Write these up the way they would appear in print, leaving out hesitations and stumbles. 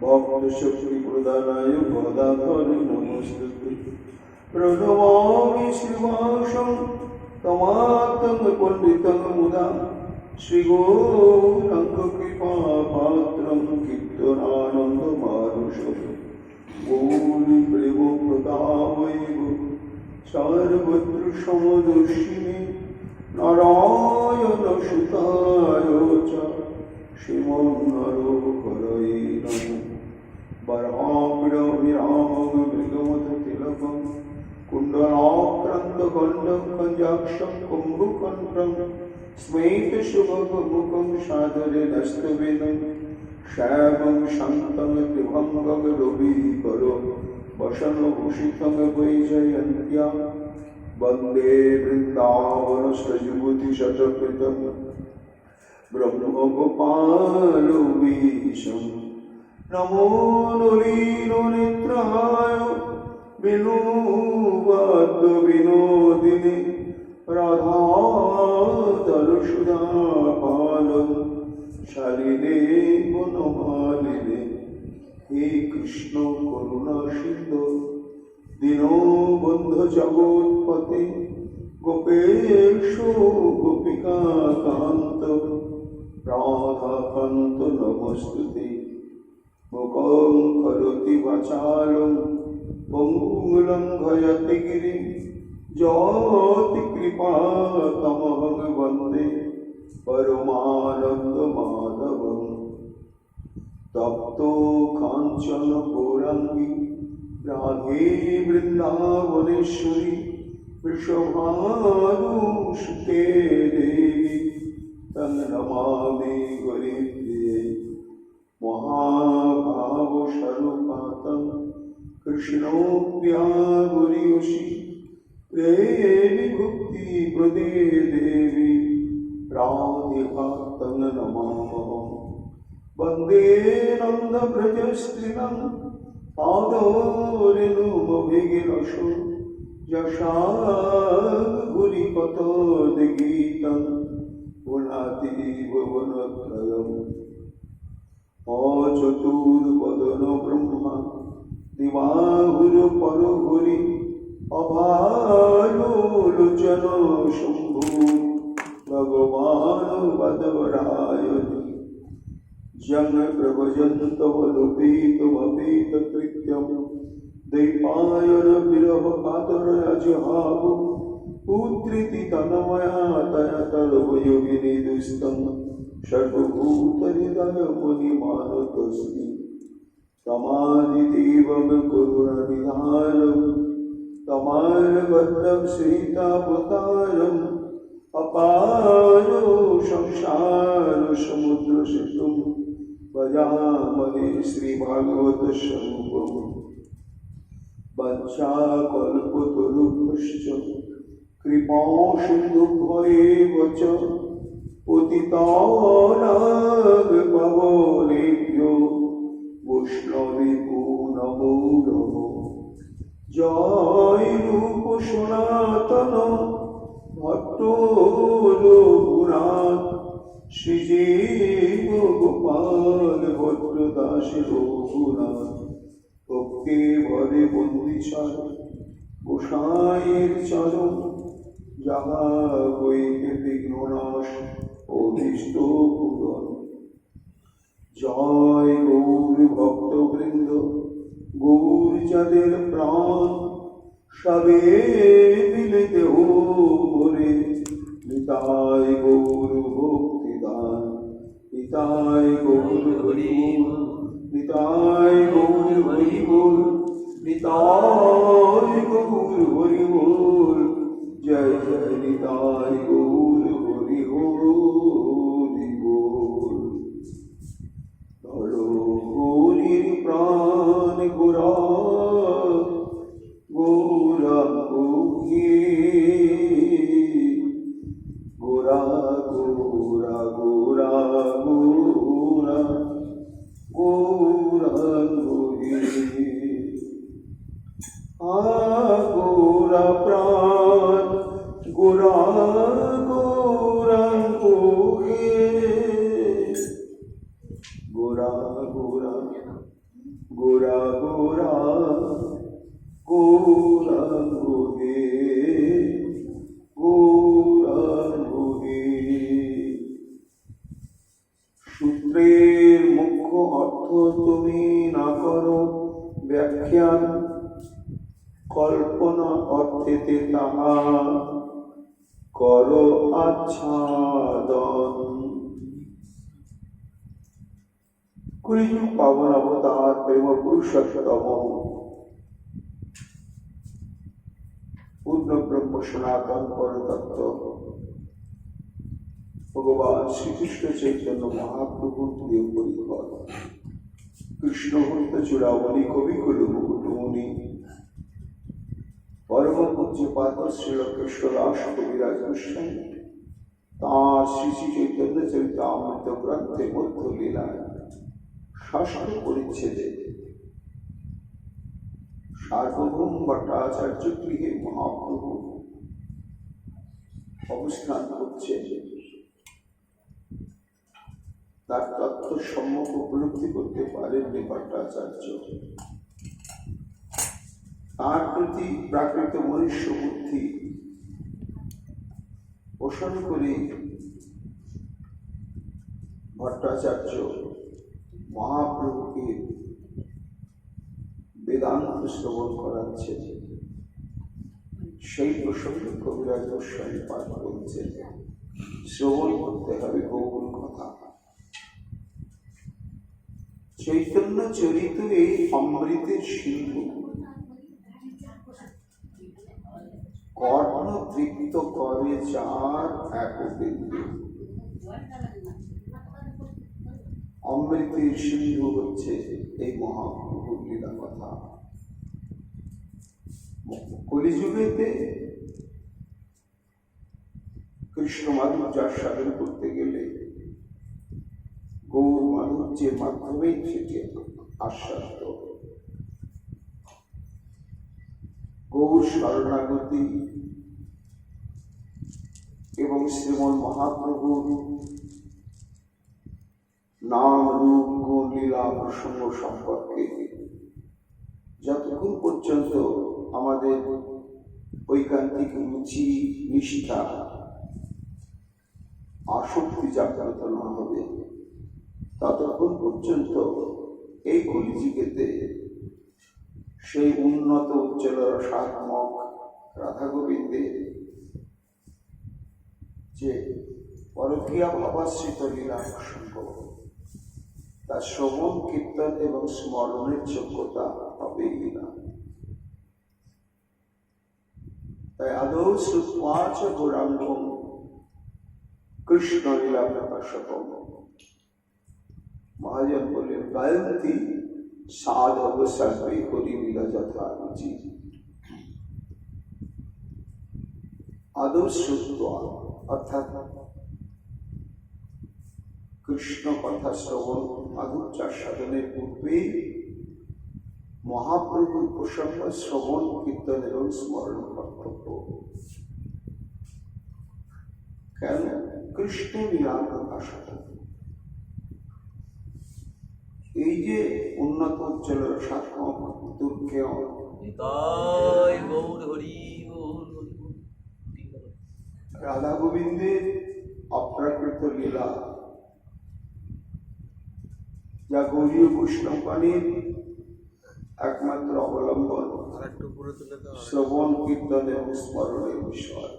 भक्तशक्तिप्रदानाय गोदाधर नमस्तुते प्रणमामि श्रीवासं तमातं पंडितं मुदा श्रीगौरङ्गकृपापात्रं कीर्तनानन्दमानुषं गौरीप्रेमप्रदामैव सर्वत्र समदर्शिने नारायणसुताय च श्रीमन्नरहरये नमः वराहमिरामं मृगमथतिलकं कुण्डलाक्रान्तगण्डकञ्जाक्षं कुम्भकण्ठं स्मेतशुभमुखं सादरेणस्तवेनं श्यामं शान्तं त्रिभङ्गं रविकरो वसनभूषितं वैजयन्त्या वन्दे वृन्दावनसयुवतिशतकृतं ब्रह्मगोपालवीशं नमो नलिननेत्राय विनोबाद्यविनोदिने राधातरुषुधापालं शालिने गुणमालिने हे कृष्ण करुणा सिन्धु दीनबन्धु जगत्पते गोपेश गोपिकान्त राधाकान्त नमस्तुते मुखं करोति वाचालं पङ्गुलं लङ्घयति गिरिं जयति कृपातमहं वन्दे परमानन्दमाधवम् तप्तो काञ्चन गौराङ्गी राधे वृन्दावनेश्वरी वृषभानुसुते देवी तं नमामि हरिप्रिये महाभावस्वरूपातं कृष्णो प्रियागुरीयसी प्रेमि भक्तिप्रदे देवी राधिकां नमामः वन्दे नन्दव्रजस्त्रीणां पादोरेणुमभिगिरसु यशागुरिपतोद्गीतं पुनाति भुवनत्रयम् अचतुर्वदन ब्रह्मा दिवाहुरपरहुरि अभालोलोचन शम्भु भगवान् वदवरायति जन प्रभजन्तवलोपेतमपेतकृत्यं दैपायन विरह कातर अजहाव पुत्रिति तन्मया तया तर्वयोगिनी दुस्तं सर्वभूतहृदय मुनिमानतोऽस्मि तमादिदेवं करुणनिधानं तमार्गतं सीतावतारम् अपारो संसारसमुद्रसेतुं भजामहे श्रीभागवतस्वरूपम् वञ्चाकल्पतरुभ्यश्च कृपासिन्धुभ्येव च पतितानां वैष्णवेभ्यो नमो नमः जय रूप सनातन भट्टोरघुनाथ श्रीजीव गोपाल भट्टदास रघुनाथ भक्ति भरे बंदिशाल गोसाईर चरण যাহা হইতে বিঘ্ননাশ অভীষ্ট পূরণ। জয় গৌর ভক্তবৃন্দ, গৌর যাদের প্রাণ, সবে মিলে দেহ ভরে নিতাই গৌর ভক্তিদান। নিতাই গৌর হরি বল, নিতাই গৌর হরি বল, নিতাই গৌর হরি বল। জয় জয় নিতাই গৌর হরি হরি বল। ধরো হরির প্রাণ গোরা গোরা গোরা গোরা গোরা গোরা তুমি না করো ব্যাখ্যান, কল্পনা অর্থেতে তাহা করো আচ্ছাদন। কলিযুগ পাবন অবতার প্রেম পুরুষোত্তম পূর্ণ ব্রহ্ম সনাতন পরতত্ত্ব ভগবান শ্রীকৃষ্ণ চৈতন্য মহাপ্রভুর প্রিয় পরিকর কৃষ্ণ ভক্ত চূড়ামণি কবিকুল মুকুটমণি পরম পূজ্যপাদ শ্রীল কৃষ্ণ দাস কবিরাজ গোস্বামী তাঁর শ্রী শ্রী চৈতন্য চরিতামৃত গ্রন্থে মধ্য লীলায় ষষ্ঠ পরিচ্ছেদে সার্বভৌম ভট্টাচার্য গৃহে মহাপ্রভু অবস্থান করছেন। তার তথ্য সম্যক উপলব্ধি করতে পারেননি ভট্টাচার্য। তার প্রতি প্রাকৃত মনুষ্য বুদ্ধি পোষণ করে ভট্টাচার্য মহাপ্রভুকে বেদান্ত শ্রবণ করাচ্ছে। সেই প্রসঙ্গে কবিরাজ গোস্বামী পাঠ করছেন, শ্রবণ করতে হবে গৌর কথা। চৈতন্য চরিত এই অমৃতের সিন্ধু কর্ণ তৃপ্ত করে যার এক বিন্দু। অমৃতের সিন্ধু হচ্ছে এই মহাপ্রভুর লীলা কথা। কলিযুগেতে কৃষ্ণ মাধুর্যার সাধন করতে গেলে গৌর মাধুর্যের মাধ্যমেই সেটি আস্বাদ্য। গৌর শরণাগতি এবং শ্রীমন মহাপ্রভুর নাম রূপ গুণ লীলা প্রসঙ্গ সম্পর্কে যতক্ষণ পর্যন্ত আমাদের ঐকান্তিক রুচি নিষ্ঠা আসক্তি জাগ্রত না হবে ততক্ষণ পর্যন্ত এই কলিযুগেতে সেই উন্নত উজ্জ্বল রসাত্মক রাধা গোবিন্দের যে পরকীয়া ভাবাশ্রিত লীলা প্রসঙ্গ তার শ্রবণ কীর্তন এবং স্মরণের যোগ্যতা হবেই না। তাই আদৌ শ্রুত্বাচ গৌরাঙ্গম কৃষ্ণ লীলা প্রকাশকম মহাজন বললেন গায়ন্তি সাধব সর্বে হরি লীলা যথা রুচি। আদৌ শ্রুত্বা অর্থাৎ কৃষ্ণ কথা শ্রবণ মাধুর্যার সাধনের পূর্বেই মহাপ্রভুর প্রসঙ্গ শ্রবণ কীর্তন এবং স্মরণ কর্তব্য। কেন? কৃষ্ণ লীলা প্রকাশক। এই যে উন্নত উজ্জ্বল রসাত্মক দুর্গেয় রাধা গোবিন্দের অপ্রাকৃত লীলা যা গৌরীয় বৈষ্ণববাণীর একমাত্র অবলম্বন শ্রবণ কীর্তন এবং স্মরণের বিষয়।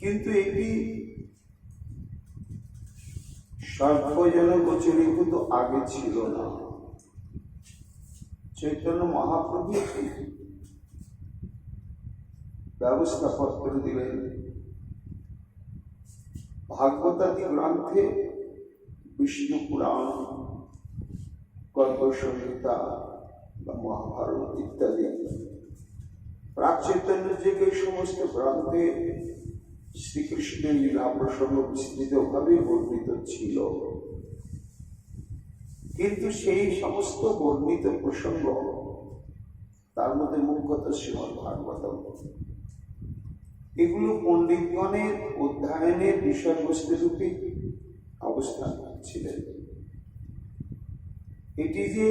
কিন্তু এটি সর্বজন গোচরীভূত আগে ছিল না। চৈতন্য মহাপ্রভু ব্যবস্থাপত্র দিলেন। ভাগবতাদি গ্রন্থে বিষ্ণু পুরাণ, গল্প সংহিতা বা মহাভারত ইত্যাদি প্রাক চৈতন্য যুগের সমস্ত গ্রন্থে শ্রীকৃষ্ণের লীলা প্রসঙ্গ বিস্তৃতভাবে বর্ণিত ছিল। কিন্তু সেই সমস্ত বর্ণিত প্রসঙ্গ তার মধ্যে মুখ্যত শ্রীমদ্ ভাগবতম, এগুলো পণ্ডিতগণের অধ্যয়নের বিষয়বস্তু রূপে অবস্থান ছিলেন। এটি যে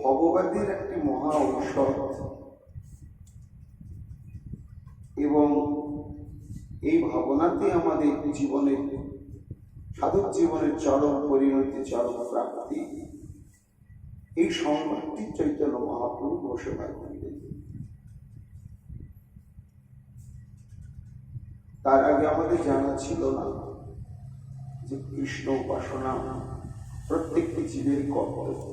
ভগবতের একটি মহা ঔষধ এবং এই ভাবনাতে আমাদের জীবনের সাধক জীবনের চরম পরিণতি, চরম প্রাপ্তি, এই সংবাদটি চৈতন্য মহাপ্রভু ঘোষণা করলেন। তার আগে আমাদের জানা ছিল না যে কৃষ্ণ উপাসনা প্রত্যেকটি জীবের কর্তব্য।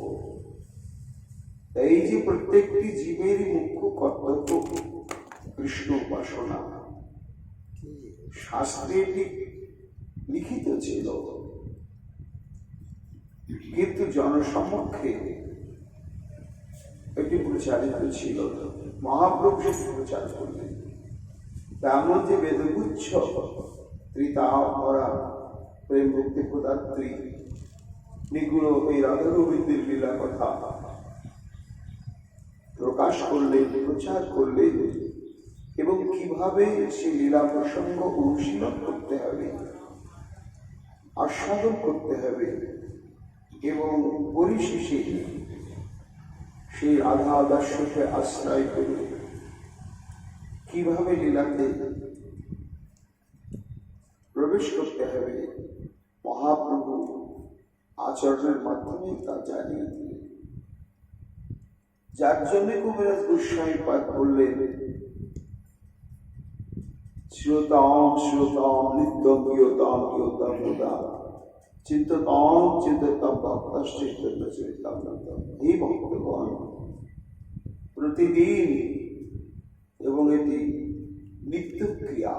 এই যে প্রত্যেকটি জীবেরই মুখ্য কর্তব্য কৃষ্ণ উপাসনা, শাস্ত্রে লিখিত ছিল, কিন্তু জনসমক্ষে এটি প্রচারিত ছিল। মহাপ্রভু প্রচার করলেন। তেমন যে বেদগুচ্ছ ত্রিতাভরা প্রেম ভক্তি প্রদাত্রী নিগুণ এই রাধা গোবিন্দের লীলা কথা প্রকাশ করলেন, প্রচার করলেন, এবং কিভাবে সেই লীলা প্রসঙ্গ অনুশীলন করতে হবে, আস্বাদন করতে হবে, এবং পরিশেষে সেই রাধা আদর্শকে আশ্রয় করে কিভাবে লীলাতে প্রবেশ করতে হবে মহাপ্রভু আচরণের মাধ্যমে তা জানিয়ে দিলেন। যার জন্য কবিরাজ গোস্বামী পাঠ করলেন, শ্রোতাম শ্রোতাম নিত্যম গীয়তাম গীয়তাম মুদাম চিন্ততাম চিন্ততাম ভক্তশ্চৈতন্য চরিতামৃতম। হে ভক্তগণ, প্রতিদিন এবং এটি নিত্য ক্রিয়া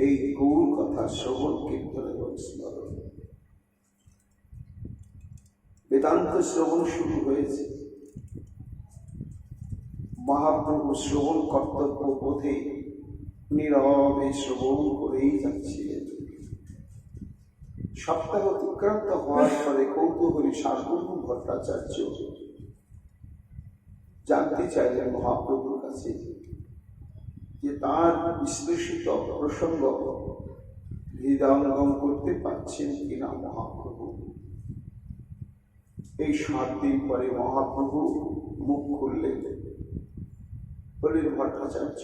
এই গৌর কথা শ্রবণ, কীর্তন এবং স্মরণ। বেদান্ত শ্রবণ শুরু হয়েছে। মহাপ্রভু শ্রবণ কর্তব্য পথে নীরবে শ্রবণ করেই যাচ্ছিলেন। সপ্তাহ অতিক্রান্ত হওয়ার পরে কৌতূহলী সার্বভৌম ভট্টাচার্য জানতে চাইলেন মহাপ্রভুর কাছে যে তার বিশ্লেষিত প্রসঙ্গ হৃদয়ঙ্গম করতে পারছেন কিনা মহাপ্রভু। এই 7 দিন পরে মহাপ্রভু মুখ খুললেন, বললেন, ভট্টাচার্য,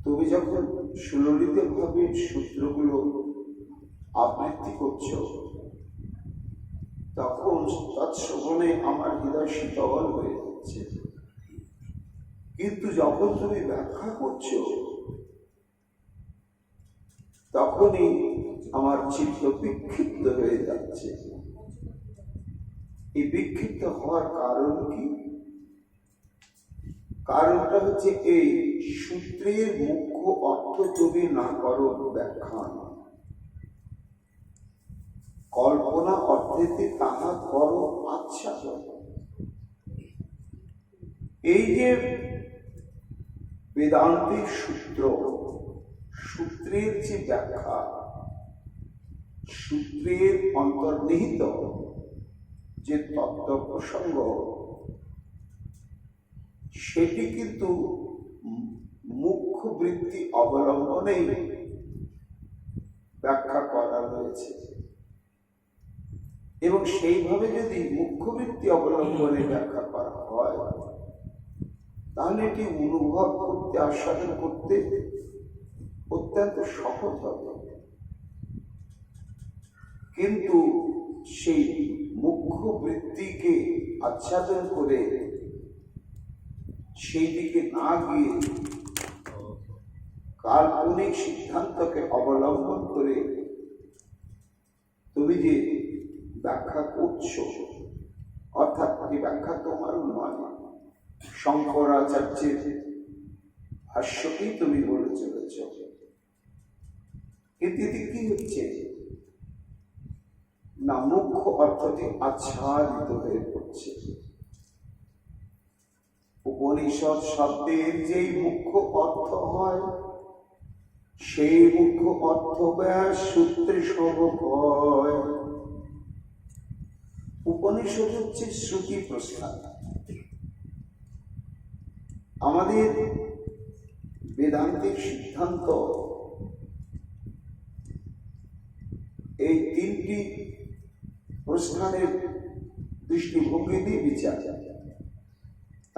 তুমি যখন সুললিত ভাবে সূত্রগুলো আবৃত্তি করছ, তখন তৎশ্রবণে আমার হৃদয় শীতল হয়ে যাচ্ছে, কিন্তু যখন তুমি ব্যাখ্যা করছো তখনই আমার চিত্ত বিক্ষিপ্ত হয়ে যাচ্ছে। এই বিক্ষিপ্ত হওয়ার কারণ কি? কারণটা হচ্ছে এই সূত্রের মুখ্য অর্থ তুমি না করো ব্যাখ্যা, কল্পনা অর্থেতে তাহা করো আচ্ছা। এই যে বেদান্তের সূত্র, সূত্রের যে ব্যাখ্যা, সূত্রের অন্তর্নিহিত যে তত্ত্ব প্রসঙ্গ, সেটি কিন্তু মুখ্য বৃত্তি অবলম্বনেই ব্যাখ্যা করা হয়েছে। এবং সেইভাবে যদি মুখ্য বৃত্তি অবলম্বনে ব্যাখ্যা করা হয়, তাহলে এটি অনুভব করতে, আস্বাদন করতে অত্যন্ত সহজ হবে। কিন্তু সেই মুখ্য বৃত্তিকে আচ্ছাদন করে সেই দিকে না গিয়ে কাল্পনিক সিদ্ধান্তকে অবলম্বন করে তুমি যে ব্যাখ্যা করছো, অর্থাৎ এই ব্যাখ্যা তোমারও নয়, শঙ্করাচার্যের ভাষ্যকেই তুমি বলে চলেছ। এতে কি হচ্ছে না, মুখ্য অর্থটি আচ্ছাদিত হয়ে পড়ছে। উপনিষদ শব্দের যেই মুখ্য অর্থ হয়, সেই মুখ্য অর্থ ব্যাস সূত্রে সবক হয়। উপনিষদ হচ্ছে শ্রুতি প্রস্তাব। আমাদের বেদান্তিক সিদ্ধান্ত এই 3টি প্রস্থানের দৃষ্টিভঙ্গি দিয়ে বিচার।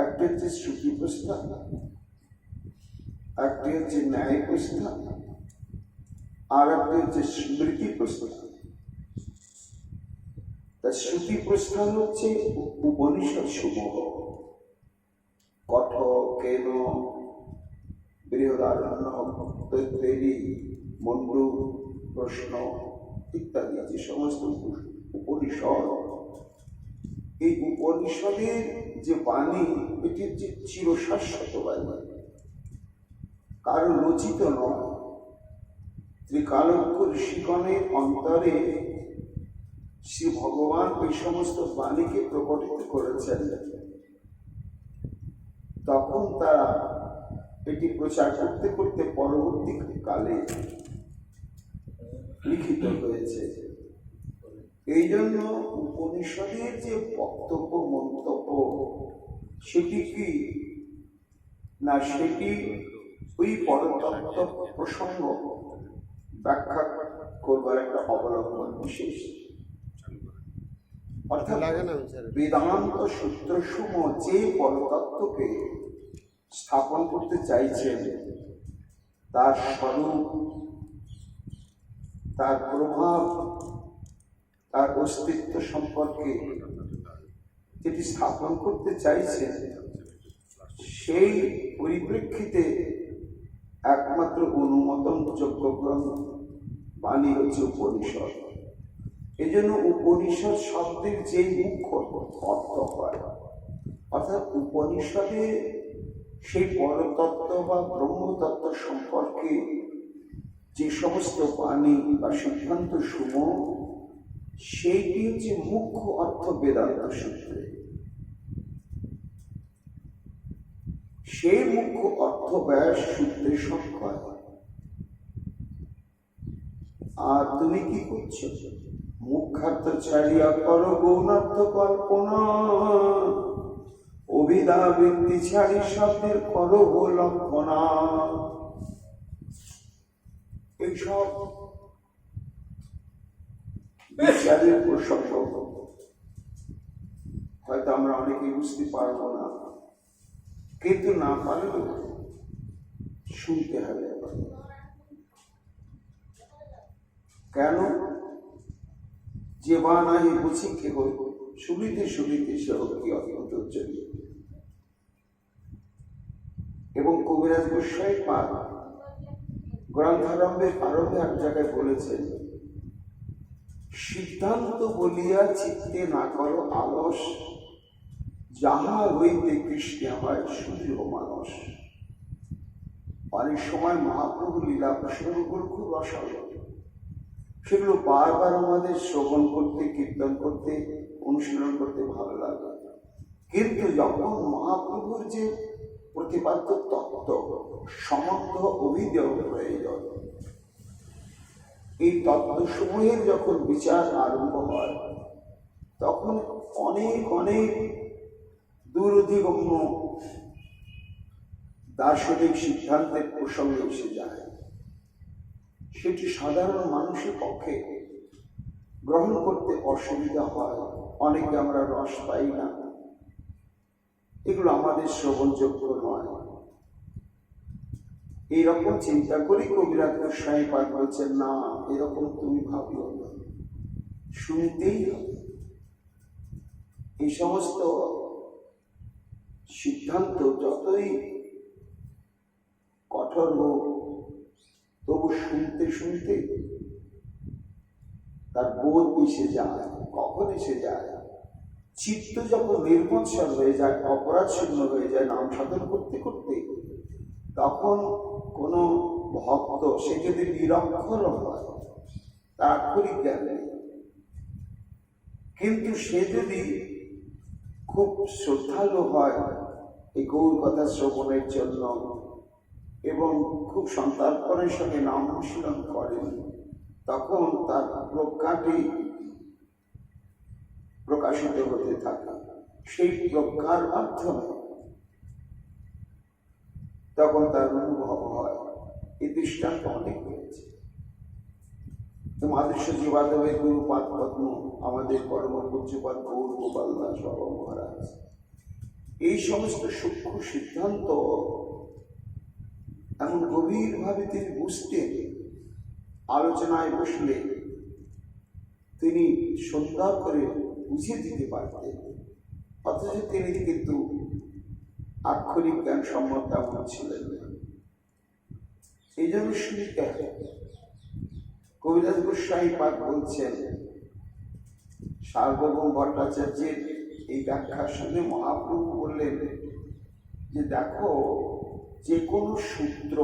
একটা হচ্ছে শ্রুতি প্রস্থান, একটি হচ্ছে ন্যায় প্রস্থান, আর একটি হচ্ছে স্মৃতি প্রস্থান। তা শ্রুতি প্রস্থান হচ্ছে উপনিষদ সমূহ, কঠ, কেন, বৃহদারণ্যক, তৈত্রেয়ী, মণ্ডু, প্রশ্ন ইত্যাদি যে সমস্ত উপনিষদ, এই উপনিষদের যে বাণী এটি হচ্ছে চিরশাশ্বত বাণী, কারণ রচিত নয়। ত্রিকালজ্ঞ ঋষিগণের অন্তরে শ্রী ভগবান এই সমস্ত বাণীকে প্রকটিত করেছেন, তখন তারা এটি প্রচার করতে করতে পরবর্তী কালে লিখিত হয়েছে। এই জন্য উপনিষদের যে বক্তব্য মন্তব্য সেটি কি না, সেটি ওই পরতত্ত্ব প্রসঙ্গ ব্যাখ্যা করবার একটা অবলম্বন বিশেষ। অর্থাৎ বেদান্ত সূত্রসমূহ যে পরতত্ত্বকে স্থাপন করতে চাইছেন, তার স্বরূপ, তার প্রভাব, তার অস্তিত্ব সম্পর্কে যেটি স্থাপন করতে চাইছেন, সেই পরিপ্রেক্ষিতে একমাত্র অনুমোদনযোগ্য গ্রন্থ বাণী হচ্ছে উপনিষদ। এই জন্য উপনিষদ শব্দের যে মুখ্য অর্থ হয়, অর্থাৎ উপনিষদে সেই পরতত্ত্ব বা ব্রহ্মতত্ত্ব সম্পর্কে যে সমস্ত বাণী বা সিদ্ধান্ত সমূহ, সেইটি হচ্ছে মুখ্য অর্থ বেদান্ত সূত্রে। সেই মুখ্য অর্থ ব্যাস সূত্রে সংখ্যা। আর তুমি কি করছো? মুখ্যার্থ ছাড়িয়া করো গৌণার্থ কল্পনা, অভিধা বৃত্তি ছাড়ি শব্দের করো লক্ষণা। এইসব বিচারের প্রসঙ্গ হয়তো আমরা অনেকে বুঝতে পারবো না, কিন্তু না পারলেও শুনতে হবে। কেন? যে বা নাহি বুঝি কেহ, শুনিতে শুনিতে সে কি অত্যন্ত উজ্জ্বলিত। এবং কবিরাজ গোস্বামী পাদ গ্রন্থারম্ভের আরম্ভে এক জায়গায় বলেছেন, সিদ্ধান্ত বলিয়া চিত্তে না করো আলস, যাহা হইতে কৃষ্ণে হয় সুদৃঢ় মানস। অনেক সময় মহাপ্রভু লীলা প্রসঙ্গগুলো খুব অসাধারণ, সেগুলো বারবার আমাদের শ্রবণ করতে, কীর্তন করতে, অনুশীলন করতে ভালো লাগে। কিন্তু যখন মহাপ্রভুর যে প্রতিপাদ্য তত্ত্ব সমগ্র অভিধেয় প্রয়োজন, এই তত্ত্বসমূহের যখন বিচার আরম্ভ হয়, তখন অনেক অনেক দূরধিগম্য দার্শনিক সিদ্ধান্তের প্রসঙ্গ এসে যায়। সেটি সাধারণ মানুষের পক্ষে গ্রহণ করতে অসুবিধা হয়, অনেকে আমরা রস পাই না, এগুলো আমাদের শ্রবণযোগ্য নয়। এইরকম চিন্তা করি কবিরাজ গোস্বামী পাদ বলছেন, না, এরকম তুমি ভাবিও না, শুনতেই হবে। এই সমস্ত সিদ্ধান্ত যতই কঠোর হোক, তবু শুনতে শুনতে তার বোধ এসে যায়। কখন এসে যায়? চিত্ত যখন নির্মৎসর হয়ে যায়, অপরাধ শূন্য হয়ে যায় নাম সাধন করতে করতে, তখন কোন ভক্ত, সে যদি নিরক্ষর হয়, তার আক্ষরিক জ্ঞান নেই, কিন্তু সে যদি খুব শ্রদ্ধালু হয় এই গৌর কথা শ্রবণের জন্য এবং খুব সন্তার্পণের সঙ্গে নাম অনুশীলন করেন, তখন তার প্রজ্ঞাটি প্রকাশিত হতে থাকে। সেই প্রজ্ঞার মাধ্যমে তখন তার অনুভব হয়। এই দৃষ্টান্ত অনেক হয়েছে। মাদৃশ্য জীবাদবের গুরুপাদ পদ্ম, আমাদের পরম পূজ্যপাদ গৌর গোপাল দাস বাবা মহারাজ, এই সমস্ত সূক্ষ্ম সিদ্ধান্ত এমন গভীরভাবে তিনি বুঝতেন আলোচনায় বসলে তিনি সুন্দর করে বুঝিয়ে দিতে পারতেন, অথচ তিনি কিন্তু আক্ষরিক জ্ঞান সম্মত এমন ছিলেন না। এই জন্য শুনিতে কবিরাজ গোস্বামী পাঠ বলছেন, সার্বভৌম ভট্টাচার্যের এই ব্যাখ্যার সঙ্গে মহাপ্রভু বললেন যে দেখো, যে কোনো সূত্র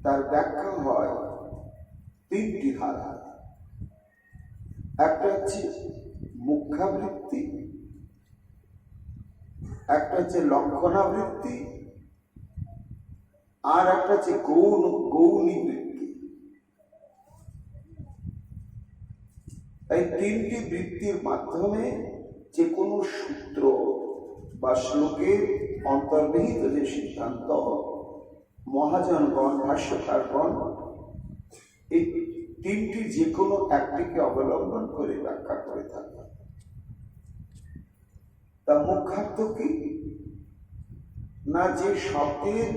তার ব্যাখ্যা হয় তিনটি ধারা। একটা হচ্ছে মুখ্যাবৃত্তি, একটা হচ্ছে লক্ষণাবৃত্তি, আর একটা হচ্ছে গৌণী বৃত্তি। এই তিনটি বৃত্তির মাধ্যমে যে কোনো সূত্র বা শ্লোকের অন্তর্নিহিত যে সিদ্ধান্ত মহাজনগণ, ভাষ্যকারগণ এই তিনটি যে কোনো একটিকে অবলম্বন করে ব্যাখ্যা করে থাকে। তা মুখ্যার্থ কি না, যে শব্দের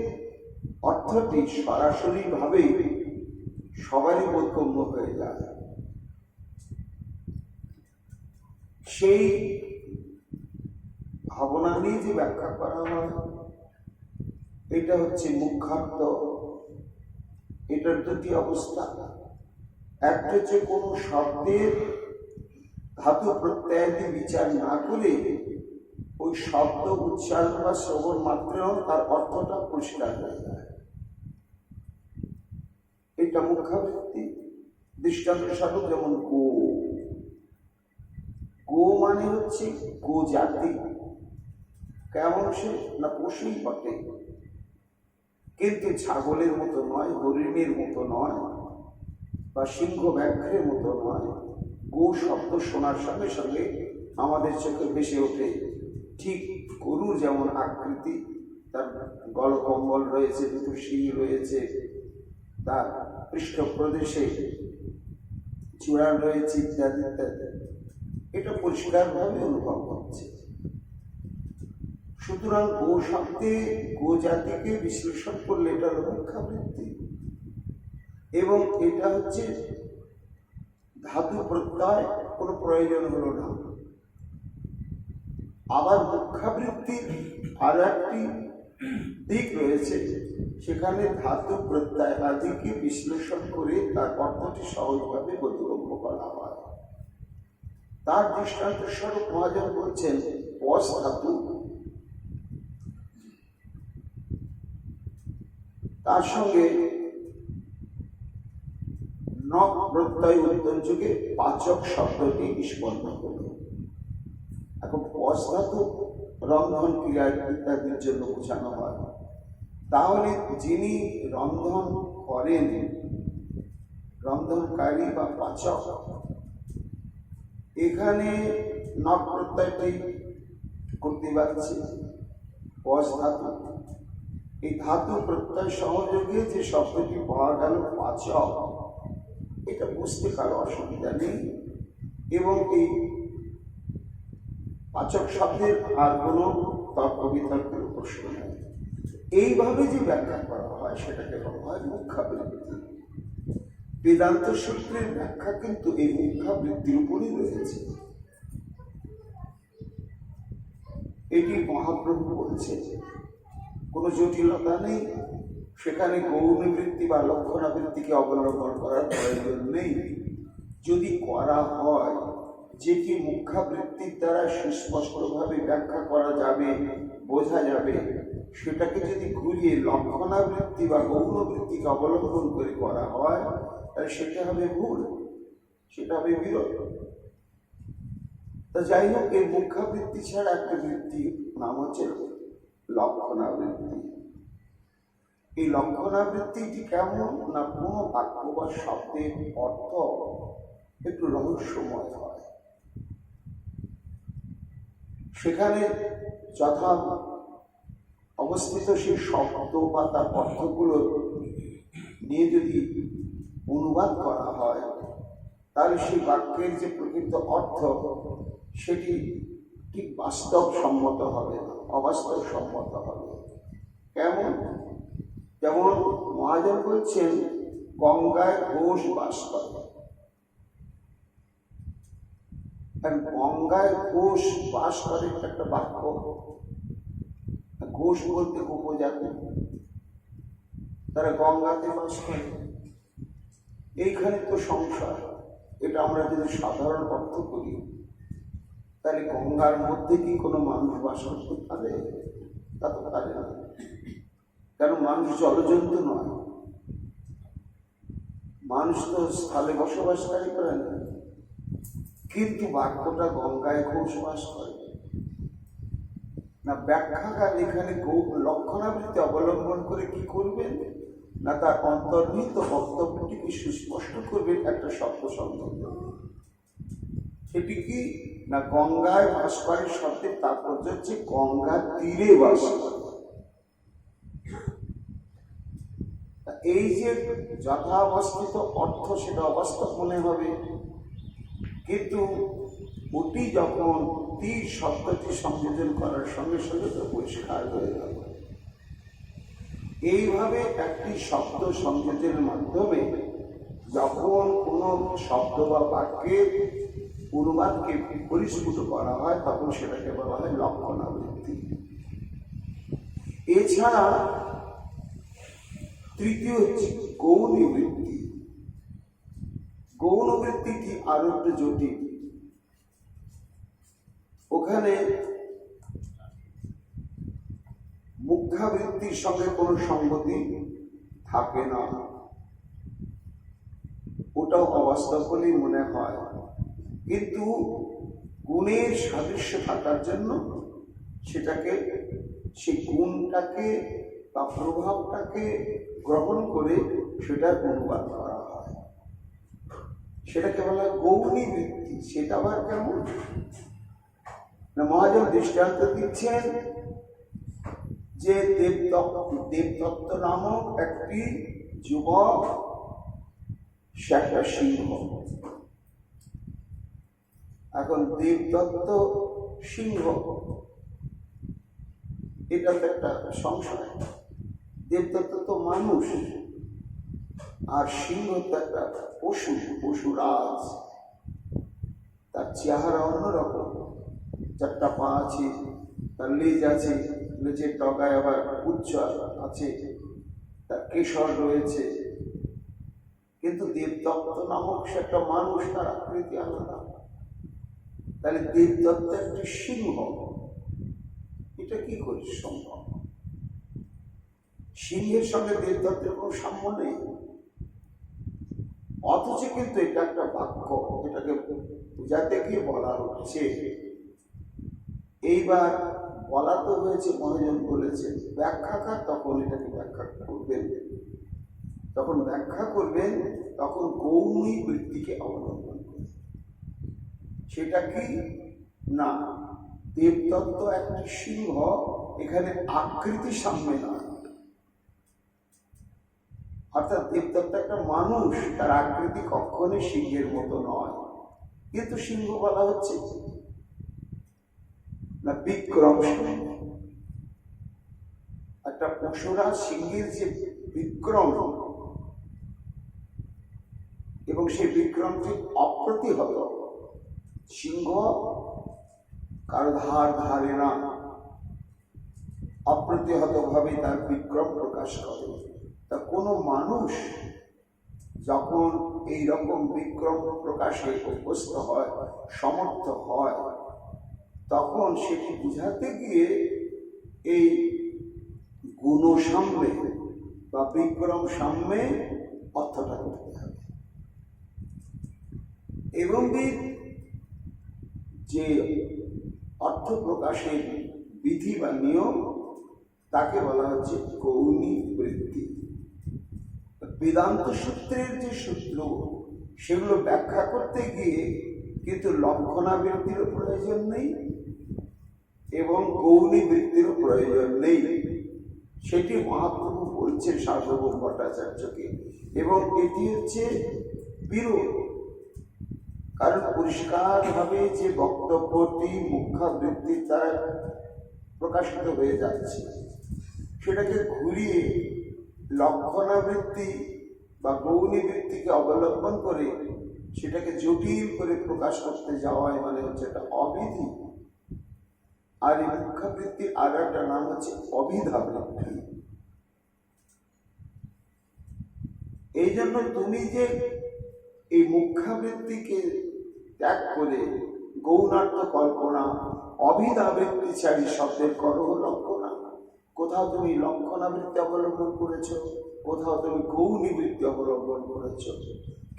অর্থটি সরাসরি ভাবে সবারই বোধগম্য হয়ে যায়, সেই ভাবনা নিয়ে যে ব্যাখ্যা করা হয় এটা হচ্ছে মুখ্যার্থ। এটার দুটি অবস্থা। একটা হচ্ছে কোনো শব্দের ধাতু প্রত্যয়াদি বিচার না করে ওই শব্দ উচ্চারণ বা শ্রবণ মাত্রেও তার অর্থটা পরিষ্কার হয়ে যায়, এটা মুখ্যাবৃত্তি। দৃষ্টান্ত স্বরূপ যেমন গো, গো মানে হচ্ছে গো জাতি। কেমন সে না পশুই বটে, কিন্তু ছাগলের মতো নয়, হরিণের মতো নয়, বা সিংহ ব্যাঘ্রের মতো নয়। গো শব্দ শোনার সঙ্গে সঙ্গে আমাদের চোখে ভেসে ওঠে ঠিক গরুর যেমন আকৃতি, তার গলকম্বল রয়েছে, দুটো শিং রয়েছে, তার পৃষ্ঠপ্রদেশে চূড়া রয়েছে, ইত্যাদি ইত্যাদি। এটা পরিষ্কারভাবে অনুভব হচ্ছে। সুতরাং গো শব্দে গো জাতিকে বিশ্লেষণ করলে এটা হল মুখ্যাবৃত্তি, এবং এটা হচ্ছে ধাতু প্রত্যয়, কোনো প্রয়োজন হলো না। আবার মুখ্যাবৃত্তির আরো একটি দিক রয়েছে, সেখানে ধাতু প্রত্যয় আদিকে বিশ্লেষণ করে তার অর্থটি সহজভাবে বোধগম্য করা হয়। তার দৃষ্টান্ত স্বরূপ মহাজন বলছেন পস ধাতু, তার সঙ্গে নক প্রত্যয় উত্তর যুগে পাচক শব্দটি নিষ্পন্ন হল। এখন পস ধাতু রন্ধন ক্রিয়া ইত্যাদির জন্য বোঝানো হয়। তাহলে যিনি রন্ধন করেন, রন্ধনকারী বা পাচক, এখানে নক প্রত্যয়টি করতে পারছে পস ধাতু। এই ধাতু প্রত্যয় সহযোগে যে শব্দটি পাওয়া গেল পাচক, এটা বুঝতে কারো অসুবিধা নেই, এবং এই পাচক শব্দের আর কোনো তর্ক বিতর্কের প্রশ্ন নেই। এইভাবে যে ব্যাখ্যা করা হয় সেটাকে বলা হয় মুখ্যাবৃত্তি। বেদান্ত সূত্রের ব্যাখ্যা কিন্তু এই মুখ্যাবৃত্তির উপরই রয়েছে। এটি মহাপ্রভু বলছে, কোনো জটিলতা নেই, সেখানে গৌণবৃত্তি বা লক্ষণাবৃত্তিকে অবলম্বন করার প্রয়োজন নেই। যদি করা হয়, যেটি মুখ্যাবৃত্তির দ্বারা সুস্পষ্টভাবে ব্যাখ্যা করা যাবে, বোঝা যাবে, সেটাকে যদি ঘুরিয়ে লক্ষণাবৃত্তি বা গৌণবৃত্তিকে অবলম্বন করে করা হয়, তাহলে সেটা হবে ভুল, সেটা হবে বিরোধ। তা যাই হোক, এই মুখ্যাবৃত্তি ছাড়া একটা বৃত্তি নাম হচ্ছে লক্ষণাবৃত্তি। এই লক্ষণাবৃত্তিটি কেমন না, কোনো বাক্য বা শব্দের অর্থ একটু রহস্যময় হয়, সেখানে যথা অবস্থিত সেই শব্দ বা তার অর্থগুলো নিয়ে যদি অনুবাদ করা হয়, তাহলে সেই বাক্যের যে প্রকৃত অর্থ সেটি ঠিক বাস্তবসম্মত হবে না, অবাস্তবসম্মত হবে। কেমন? যেমন মহাজন বলছেন গঙ্গায় ঘোষ বাস করে। গঙ্গায় ঘোষ বাস করে একটা বাক্য। ঘোষ বলতে উপজাতি, তারা গঙ্গাতে বাস করে। এইখানে তো সংসার, এটা আমরা যদি সাধারণ অর্থ করি তাহলে গঙ্গার মধ্যে কি কোনো মানুষ বাস করতে পারে? তা তো পারে না, কেন মানুষ জলজন্তু নয়, মানুষ তো স্থলে বসবাসকারী প্রাণী। কিন্তু বাক্যটা গঙ্গায় ঘোষ বাস করে না। ব্যাখ্যাকার এখানে লক্ষণাবৃত্তি অবলম্বন করে কি করবেন না, তার অন্তর্নিহিত বক্তব্যটিকে সুস্পষ্ট করবেন একটা শব্দ সংযুক্ত। সেটি কি না, গঙ্গায় বাস করে শব্দের তাৎপর্য হচ্ছে গঙ্গার তীরে বাস করে। এই যে যথাবস্থিত অর্থ সেটা অবাস্তব মনে হবে, কিন্তু ওটি যখন তীর শব্দটি সংযোজন করার সঙ্গে সঙ্গে তো পরিষ্কার হয়ে যাবে। এইভাবে একটি শব্দ সংযোজনের মাধ্যমে যখন কোনো শব্দ বা বাক্যের অনুবাদকে পরিস্ফুট করা হয় তখন সেটাকে বলা হয় লক্ষণাবৃত্তি। এছাড়া তৃতীয় হচ্ছে গৌণবৃত্তি। গৌণবৃত্তিটি আরো একটু জটিল। ওখানে মুখ্যাবৃত্তির সঙ্গে কোনো সঙ্গতি থাকে না, ওটাও অবাস্তব বলেই মনে হয়। কিন্তু গুণের সাদৃশ্য থাকার জন্য সেটাকে, সেই গুণটাকে বা প্রভাবটাকে গ্রহণ করে সেটার অনুবাদ করা হয়, সেটাকে বলা হয় গৌণী বৃত্তি। সেটা আবার কেমন না, মহাজন দৃষ্টান্ত দিচ্ছেন যে দেবদত্ত নামক একটি যুবক, সে একটা সিংহ। এখন দেবদত্ত সিংহ, এটা তো একটা সংশয়। দেবদত্ত তো মানুষ, আর সিংহ তো একটা পশু, পশুরাজ। তার চেহারা অন্যরকম, চারটা পা আছে, তার লেজ আছে, লেজের ডগায় আবার উচ্চ আছে, তার কেশর রয়েছে। কিন্তু দেবদত্ত নামক সে একটা মানুষ, তার আকৃতি আলাদা। তাহলে দেবদত্ত একটি সিংহ, এটা কি করে সম্ভব? সিংহের সঙ্গে দেবদত্তের কোনো সাম্য নেই, অথচ কিন্তু এটা একটা বাক্য, এটাকে বোঝাতে গিয়ে বলা হচ্ছে। এইবার বলা তো হয়েছে, মহাজন বলেছে, ব্যাখ্যাকার তখন এটাকে ব্যাখ্যা করবেন, তখন ব্যাখ্যা করবেন তখন গৌণী বৃত্তিকে অবলম্বন করবেন। সেটা কি না, দেবদত্ত একটি সিংহ, এখানে আকৃতি সামনে নয়, অর্থাৎ দেবদত্ত একটা মানুষ, তার আকৃতি কখনই সিংহের মতো নয়, কিন্তু সিংহ বলা হচ্ছে না, বিক্রম। একটা পশুরা সিংহের যে বিক্রম, এবং সেই বিক্রমটি অপ্রতিহত। সিংহ কারো ধার ধারে না, অপ্রতিহত ভাবে তার বিক্রম প্রকাশ করে। তা কোনো মানুষ যখন এই রকম বিক্রম প্রকাশে অভ্যস্ত হয়, সমর্থ হয়, তখন সেটি বুঝাতে গিয়ে এই গুণ সামনে বা বিক্রম সামনে অর্থটা করতে হবে। এবং যে অর্থ প্রকাশের বিধি বা নিয়ম, তাকে বলা হচ্ছে গৌণী বৃত্তি। বেদান্ত সূত্রের যে সূত্র, সেগুলো ব্যাখ্যা করতে গিয়ে কিন্তু লক্ষণাবৃত্তিরও প্রয়োজন নেই এবং গৌণী বৃত্তিরও প্রয়োজন নেই। সেটি মহাপ্রভু বলছেন সার্বভৌম ভট্টাচার্যকে, এবং এটি হচ্ছে বিরোধ। কারণ পরিষ্কারভাবে যে বক্তব্যটি মুখ্যাবৃত্তির দ্বারা প্রকাশিত হয়ে যাচ্ছে, সেটাকে ঘুরিয়ে লক্ষণাবৃত্তি বা গৌণী বৃত্তিকে অবলম্বন করে সেটাকে জটিল করে প্রকাশ করতে যাওয়ায় মানে হচ্ছে একটা অবিধি। আর এই মুখ্যাবৃত্তির আর একটা নাম হচ্ছে অবিধা বৃত্তি। এই জন্য তুমি যে এই মুখ্যাবৃত্তিকে ত্যাগ করে গৌণার্থ কল্পনা অবিধাবৃত্তিচারী শব্দের করহ লক্ষণা, কোথাও তুমি লক্ষণাবৃত্তি অবলম্বন করেছ, কোথাও তুমি গৌণী বৃত্তি অবলম্বন করেছ,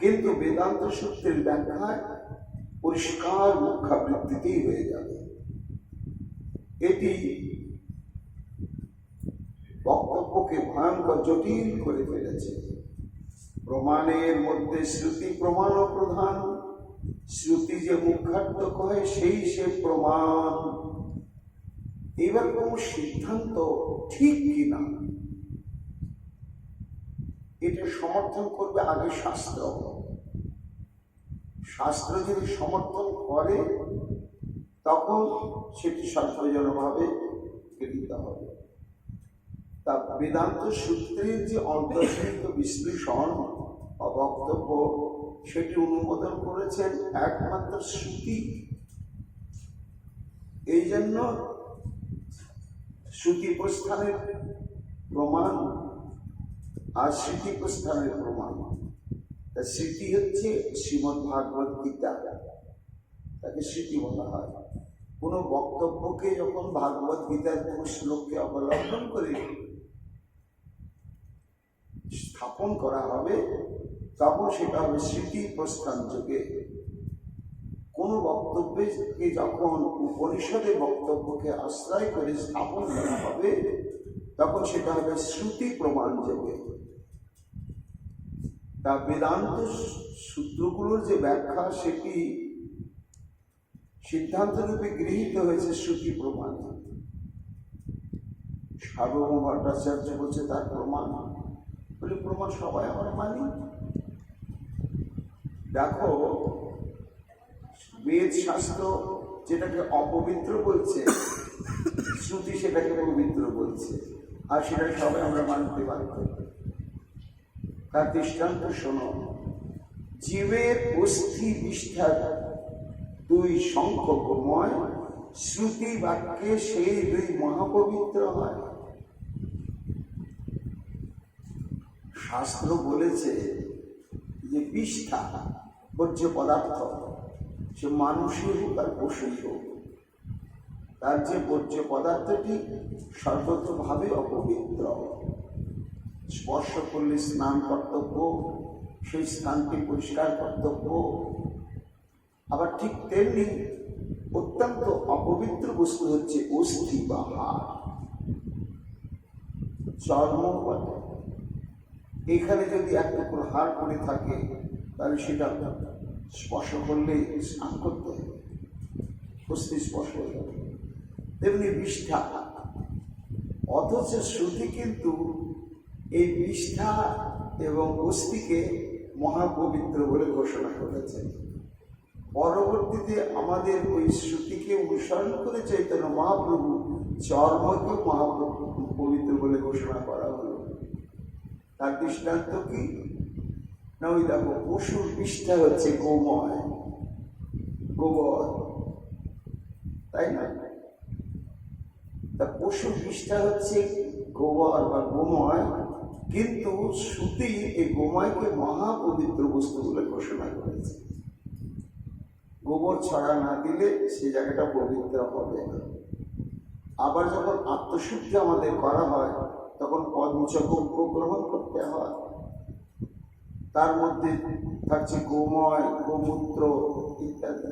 কিন্তু বেদান্ত সূত্রের ব্যাখ্যায় পরিষ্কার মুখ্যাবৃত্তিতেই হয়ে যাবে। এটি বক্তব্যকে ভয়ঙ্কর জটিল করে ফেলেছে। প্রমাণের মধ্যে শ্রুতি প্রমাণ প্রধান, শ্রুতি যে মুখ্যার্থ কয় সেই সে প্রমাণ। এবার কোন সিদ্ধান্ত ঠিক কিনা এটা সমর্থন করবে আগে শাস্ত্র। শাস্ত্র যদি সমর্থন করে তখন সেটি সন্তোষজনকভাবে গৃহীত হবে। তা বেদান্ত সূত্রের যে অন্তর্নিহিত বিশ্লেষণ বা বক্তব্য সেটি অনুমোদন করেছেন একমাত্র শ্রুতি। এই জন্য শ্রুতি প্রস্থানের প্রমাণ আর স্মৃতি প্রস্থানের প্রমাণ। তা স্মৃতি হচ্ছে শ্রীমদ্ ভাগবত গীতা, তাকে স্মৃতি বলা হয়। কোন বক্তব্যকে যখন ভাগবত গীতার কোন শ্লোককে অবলম্বন করে স্থাপন করা হবে তখন সেটা হবে স্মৃতি প্রস্থান যুগে। কোন বক্তব্যকে যখন উপনিষদের বক্তব্যকে আশ্রয় করে স্থাপন করা হবে তখন সেটা হবে শ্রুতি প্রমাণ যুগে। তা বেদান্ত সূত্রগুলোর যে ব্যাখ্যা সেটি সিদ্ধান্ত রূপে গৃহীত হয়েছে শ্রুতি প্রমাণ। সার্বভৌম ভট্টাচার্য বলছে তার প্রমাণ বলে প্রমাণ সবাই আমরা মানি। দেখো বেদ শাস্ত্র যেটাকে অপবিত্র বলছে, শ্রুতি সেটাকে পবিত্র বলছে, আর সেটা সবাই আমরা মানতে বাধ্য। তার দৃষ্টান্ত শোনো, জীবের অস্থি বিষ্ঠা দুই সংখ্যকময়, শ্রুতি বাক্যে সেই দুই মহাপবিত্র হয়। শাস্ত্র বলেছে যে বিষ্ঠা বর্জ্য পদার্থ, সে মানুষই হোক আর পশুই হোক, তার যে বর্জ্য পদার্থটি সর্বতভাবে অপবিত্র। স্পর্শ করলে স্নান কর্তব্য, সেই স্থানটি পরিষ্কার কর্তব্য। আবার ঠিক তেমনি অত্যন্ত অপবিত্র বস্তু হচ্ছে অস্থি বা হাড়, চর্ম। এখানে যদি এক টুকরো হাড় পড়ে থাকে তাহলে সেটা স্পর্শ করলে স্নান করতে হবে, অস্থি স্পর্শ হয়ে যাবে। তেমনি বিষ্ঠা, অথচ শ্রুতি কিন্তু এই বিষ্ঠা এবং অস্থিকে মহাপবিত্র বলে ঘোষণা করেছে। পরবর্তীতে আমাদের ওই শ্রুতিকে অনুসরণ করে চৈতন্য মহাপ্রভু চর্মকে মহাপবিত্র বলে ঘোষণা করা হলো। তার দৃষ্টান্ত কি না, ওই দেখো পশুর বিষ্ঠা হচ্ছে গোময়, গোবর, তাই না? তা পশুর বিষ্ঠা হচ্ছে গোবর বা গোময়, কিন্তু শ্রুতি এই গোময়কে মহাপবিত্র বস্তু বলে ঘোষণা করেছে। গোবর ছড়া না দিলে সে জায়গাটা পবিত্র হবে না। আবার যখন আত্মশুদ্ধি আমাদের করা হয় তখন পঞ্চগব্য গ্রহণ করতে হয়, তার মধ্যে থাকছে গোময়, গোমূত্র ইত্যাদি।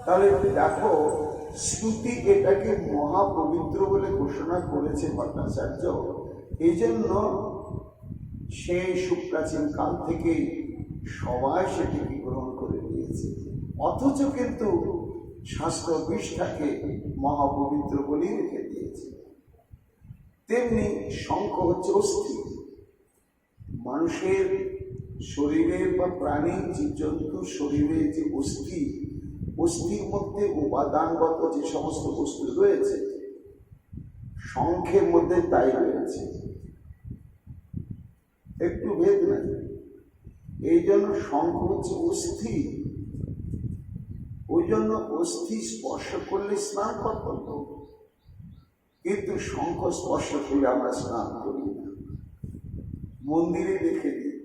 তাহলে দেখো শ্রুতি এটাকে মহাপবিত্র বলে ঘোষণা করেছে ভট্টাচার্য। এই জন্য সেই সুপ্রাচীন কাল থেকে সবাই সেটিকে গ্রহণ করে নিয়েছে। অথচ কিন্তু শাস্ত্র বিষ্ঠাকে মহাপবিত্র বলেই রেখে দিয়েছে। তেমনি শঙ্খ হচ্ছে অস্থি। মানুষের শরীরের বা প্রাণী জীবজন্তুর শরীরে যে অস্থি, অস্থির মধ্যে উপাদানগত যে সমস্ত বস্তু রয়েছে শঙ্খের মধ্যে তাই রয়েছে। একটু ভেদ নাই। এই জন্য শঙ্খ হচ্ছে অস্থি, ওই জন্য অস্থি স্পর্শ করলে স্নান কর্তব্য, কিন্তু শঙ্খ স্পর্শ করলে আমরা স্নান করি না। মন্দিরে দেখে দিই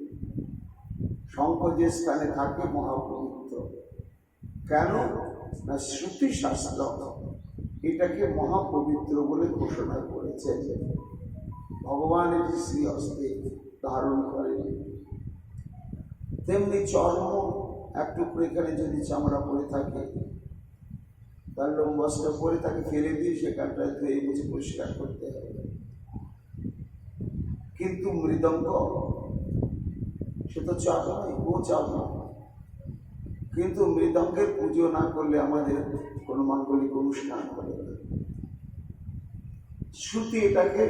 শঙ্খ যে স্থানে থাকে মহাপবিত্র। কেন না শ্রুতি শাস্ত্র এটাকে মহাপবিত্র বলে ঘোষণা করেছে। ভগবানের শ্রী হস্তে ধারণ করে। তেমনি চর্ম একটু এখানে যদি চামড়া পরে থাকে, তার লোমবস্ত্র পরে তাকে ফেলে দিয়ে সেখানটায় ধুয়ে মুছে পরিষ্কার করতে হবে। কিন্তু মৃদঙ্গ সে তো চাপ নয়, ও চাপ নয়। কিন্তু মৃদঙ্গের পুজো না করলে আমাদের কোনো মাঙ্গলিক অনুষ্ঠান হবে না। শ্রুতি এটাকে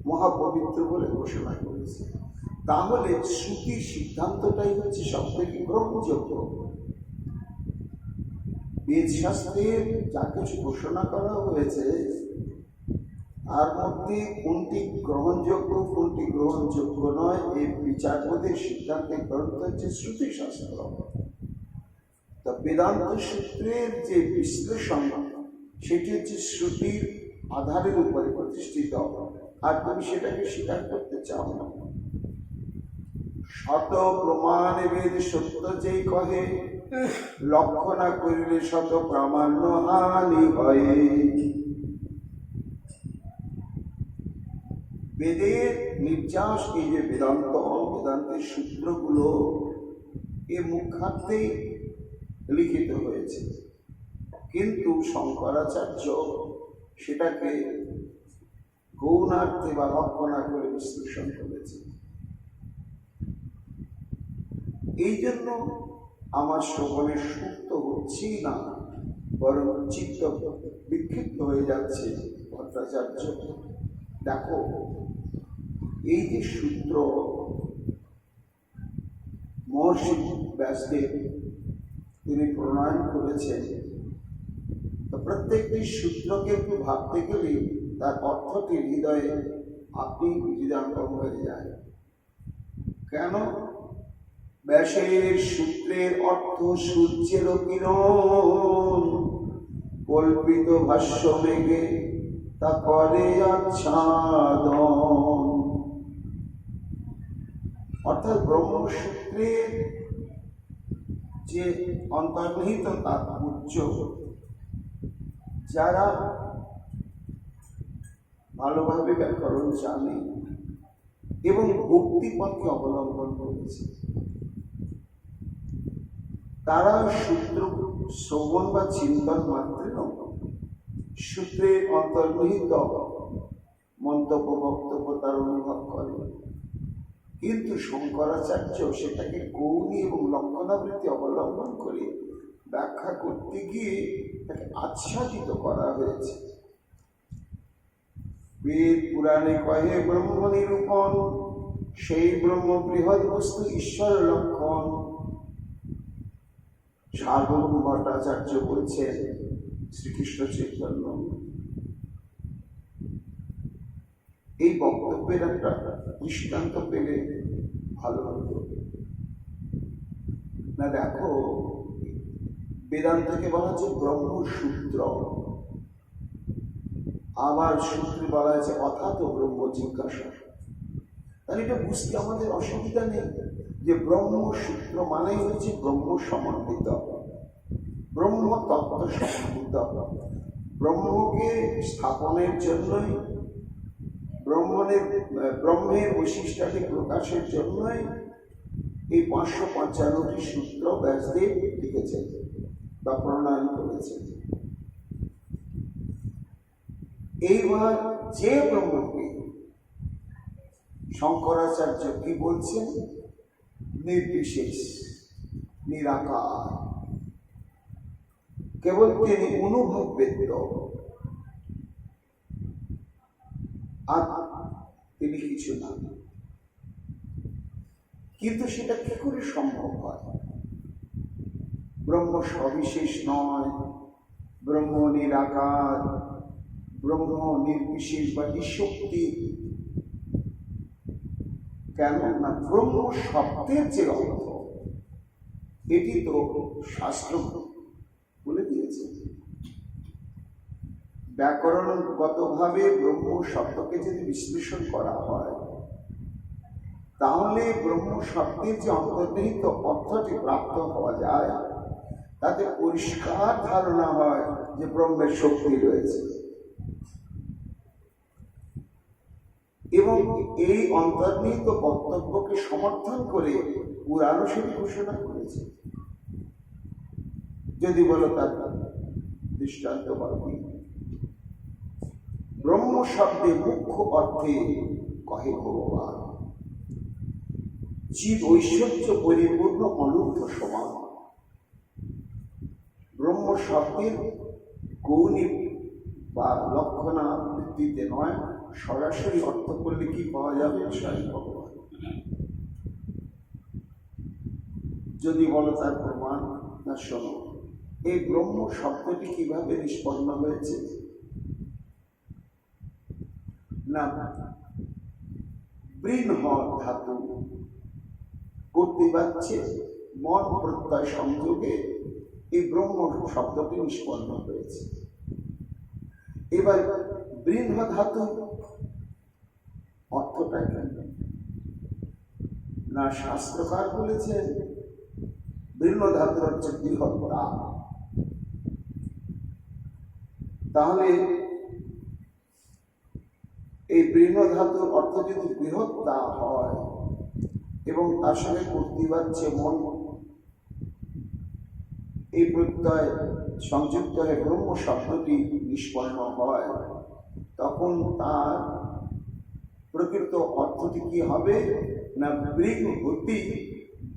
মহাপবিত্র বলে ঘোষণা করেছে। তাহলে শ্রুতির সিদ্ধান্তটাই হচ্ছে সব থেকে গ্রহণযোগ্য। বেদ শাস্ত্রের যা কিছু ঘোষণা করা হয়েছে তার মধ্যে কোনটি গ্রহণযোগ্য কোনটি গ্রহণযোগ্য নয় এই বিচারবোধের সিদ্ধান্তের গ্রন্থ হচ্ছে শ্রুতি শাস্ত্র। তা বেদান্ত সূত্রের যে বিশ্লেষণ সেটি হচ্ছে শ্রুতির আধারের উপরে প্রতিষ্ঠিত, আর তুমি সেটাকে স্বীকার করতে চাও না। শত প্রমাণে বেদ সত্য যেই কহে, লক্ষ্য না করিলে শত প্রামাণ্য হানি হয়। বেদের নির্যাস এই যে বেদান্তের সূত্রগুলো এ মুখার্থেই লিখিত হয়েছে, কিন্তু শঙ্করাচার্য সেটাকে গৌণার্থে বা লক্ষ্য না করে বিশ্লেষণ করেছে। এই জন্য আমার শ্রবণের সুক্ত হচ্ছেই না, বরং চিত্ত বিক্ষিপ্ত হয়ে যাচ্ছে। ভট্টাচার্য দেখো, এই যে সূত্র মহর্ষি ব্যাসদেব তিনি প্রণয়ন করেছেন, প্রত্যেকটি সূত্রকে একটু ভাবতে গেলে তার অর্থটি হৃদয়ে আপনি হৃদয়ঙ্গম হয়ে যায়। কেন? ব্যাসের সূত্রের অর্থ সূর্যের কিরণ, কল্পিত ভাষ্য মেঘে তা করে আচ্ছাদন। অর্থাৎ ব্রহ্মসূত্রের যে অন্তর্নিহিত তাৎপর্য যারা ভালোভাবে ব্যাকরণ জানে এবং ভক্তিপথকে অবলম্বন করেছে, তারা সূত্র শ্রবণ বা চিন্তন মাত্রের সূত্রের অন্তর্নিহিত মন্তব্য বক্তব্য তার অনুভব করে। কিন্তু শঙ্করাচার্য সেটাকে গৌণী এবং লক্ষণাবৃত্তি অবলম্বন করে ব্যাখ্যা করতে গিয়ে তাকে আচ্ছাদিত করা হয়েছে। বেদ পুরাণে কহে ব্রহ্ম নিরূপণ, সেই ব্রহ্ম বৃহৎ বস্তু ঈশ্বর লক্ষণ। সার্বভৌম ভট্টাচার্য বলছেন শ্রীকৃষ্ণ চৈতন্য। এই বক্তব্যের একটা দৃষ্টান্ত পেলে ভালো হতো না। দেখো, বেদান্তকে বলা হচ্ছে ব্রহ্মসূত্র, আবার সূত্রে বলা হয়েছে অথাত ব্রহ্ম জিজ্ঞাসা। তাহলে এটা বুঝতে আমাদের অসুবিধা নেই যে ব্রহ্মসূত্র মানেই হচ্ছে ব্রহ্ম সমন্বিত, ব্রহ্ম তত্ত্ব সমন্বিত। ব্রহ্মকে স্থাপনের জন্যই, ব্রহ্মের বৈশিষ্ট্যটি প্রকাশের জন্যই এই 555টি সূত্র ব্যাসদেব লিখেছেন বা প্রণয়ন করেছেন। এইবার যে ব্রহ্মকে শঙ্করাচার্য কি বলছেন? নির্বিশেষ, নিরাকার, কেবল তিনি অনুভব বেদ্য, আর তিনি কিছু না। কিন্তু সেটা কি করে সম্ভব হয়? ব্রহ্ম সবিশেষ নয়, ব্রহ্ম নিরাকার, ব্রহ্ম নির্বিশেষ বা নিঃশক্তি। কেন না ব্রহ্ম শব্দের যে অর্থ এটি তো শাস্ত্র বলে দিয়েছে। ব্যাকরণগতভাবে ব্রহ্ম শব্দকে যদি বিশ্লেষণ করা হয় তাহলে ব্রহ্ম শব্দের যে অন্তর্নিহিত অর্থটি প্রাপ্ত হওয়া যায় তাতে পরিষ্কার ধারণা হয় যে ব্রহ্মের শক্তি রয়েছে। এবং এই অন্তর্নিহিত বক্তব্যকে সমর্থন করে পুরাণও সেটি ঘোষণা করেছে। যদি বলো তার দৃষ্টান্ত বলি, ব্রহ্ম শব্দে মুখ্য অর্থে কহে ভগবান, চিদ ঐশ্বর্য পরিপূর্ণ অনূর্ধ্ব সমান। ব্রহ্ম শব্দের গৌণী বা লক্ষণাবৃত্তিতে নয়, সরাসরি অর্থ করলে কি পাওয়া যাবে? স্বয়ং ভগবান। যদি বলো তার প্রমাণ, না শোনো, এই ব্রহ্ম শব্দটি কিভাবে নিষ্পন্ন হয়েছে? না, বৃহৎ ধাতু করতে পারছে মন প্রত্যয় সংযোগে এই ব্রহ্ম শব্দটি নিষ্পন্ন হয়েছে। এবার বৃহৎ ধাতু অর্থটা কেন? না, শাস্ত্রকার বলেছেন বৃহৎ ধাতু হচ্ছে বৃহৎতা। তাহলে এই বৃহৎ ধাতুর অর্থ যদি বৃহৎতা হয় এবং তার সঙ্গে করতে পারছে মন, এই প্রত্যয় সংযুক্ত হয়ে ব্রহ্ম শব্দটি নিষ্পন্ন হয়, তখন তার প্রকৃত অর্থটি কি হবে? না, বৃহতি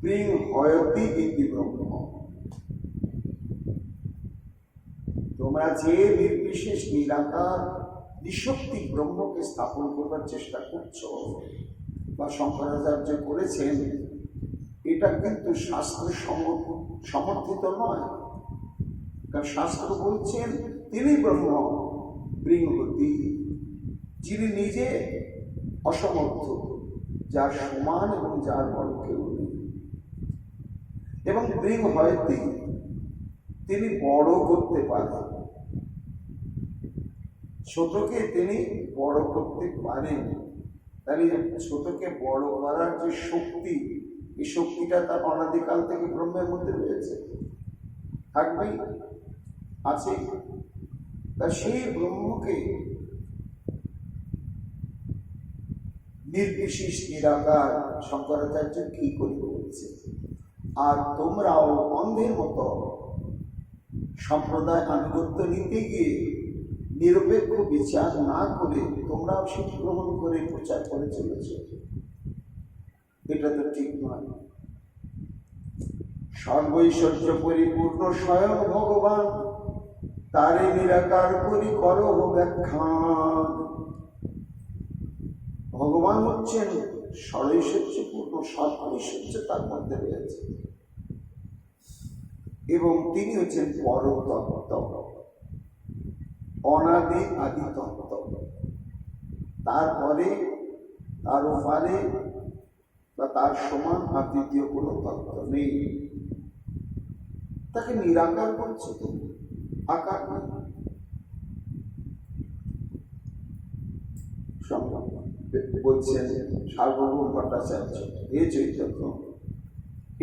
বৃহয়তি ইতি ব্রহ্ম। তোমরা যে নির্বিশেষ নিরাকার নিঃশক্তি ব্রহ্মকে স্থাপন করবার চেষ্টা করছো বা শঙ্করাচার্য করেছেন, এটা কিন্তু শাস্ত্র সমর্থিত নয়। কারণ শাস্ত্র বলছেন তিনি ব্রহ্ম বৃহতি, যিনি নিজে অসমর্থ, যার সমান এবং যার বড় কেউ নেই। এবং বৃহয়তি, তিনি বড় করতে পারেন, ছোটকে তিনি বড় করতে পারেন। তাহলে ছোটকে বড় করার যে শক্তি, এই শক্তিটা তার অনাদিকাল থেকে ব্রহ্মের মধ্যে রয়েছে, থাকবেই, আছে। তা সেই ব্রহ্মকে নির্বিশেষ নিরাকার শঙ্করাচার্য কি করে বলছে? আর তোমরাও অন্ধের মতো সম্প্রদায় আনুগত্য নিতে গিয়ে নিরপেক্ষ বিচার না করে তোমরাও সেটি গ্রহণ করে প্রচার করে চলেছ। এটা তো ঠিক নয়। সর্বৈশ্বর্য পরিপূর্ণ স্বয়ং ভগবান, তারে নিরাকার করি করো ব্যাখ্যান। ভগবান হচ্ছেন সর্বৈশ্বর্যপূর্ণ, সর্বৈশ্বর্য তার মধ্যে রয়েছে, এবং তিনি হচ্ছেন পরতত্ত্ব, অনাদি আদি তত্ত্ব। তারপরে তার ওপারে বা তার সমান আর দ্বিতীয় কোনো তত্ত্ব নেই। তাকে নিরাকার করছে, তুমি আকার নেই। বলছেন সার্বভৌম ভট্টাচার্য, এ চৈতন্য,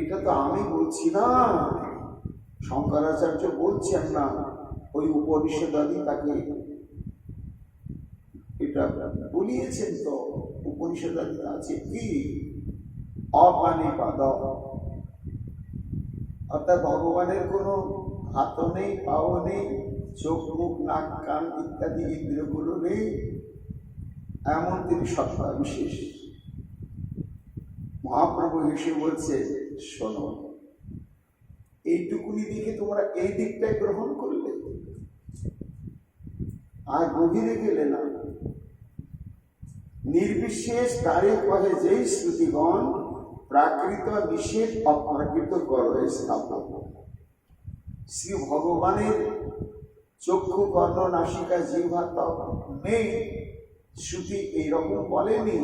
এটা তো আমি বলছি না, শঙ্করাচার্য বলছেন না, ওই উপনিষদাদি তাকে এটা বলিয়েছেন। তো উপনিষদাদি আছে কি? অপানিপাদ, অর্থাৎ ভগবানের কোনো হাতও নেই, পাও নেই, চোখ মুখ নাক কান ইত্যাদি ইন্দ্রিয়গুলো নেই, এমন তিনি সত্তা বিশেষ। মহাপ্রভু হেসে বলছে, শোনো, এইটুকুনি দিকে তোমরা এই দিকটাই গ্রহণ করলে, আর গভীরে গেলে না। নির্বিশেষ তারে কহে যেই শ্রুতিগণ, প্রাকৃত নিষেধ অপ্রাকৃত গড়ে স্থাপন। শ্রী ভগবানের চক্ষু কর্ণ নাসিকা জিহ্বা ত্বক নেই, শ্রুতি এইরকম বলেনি।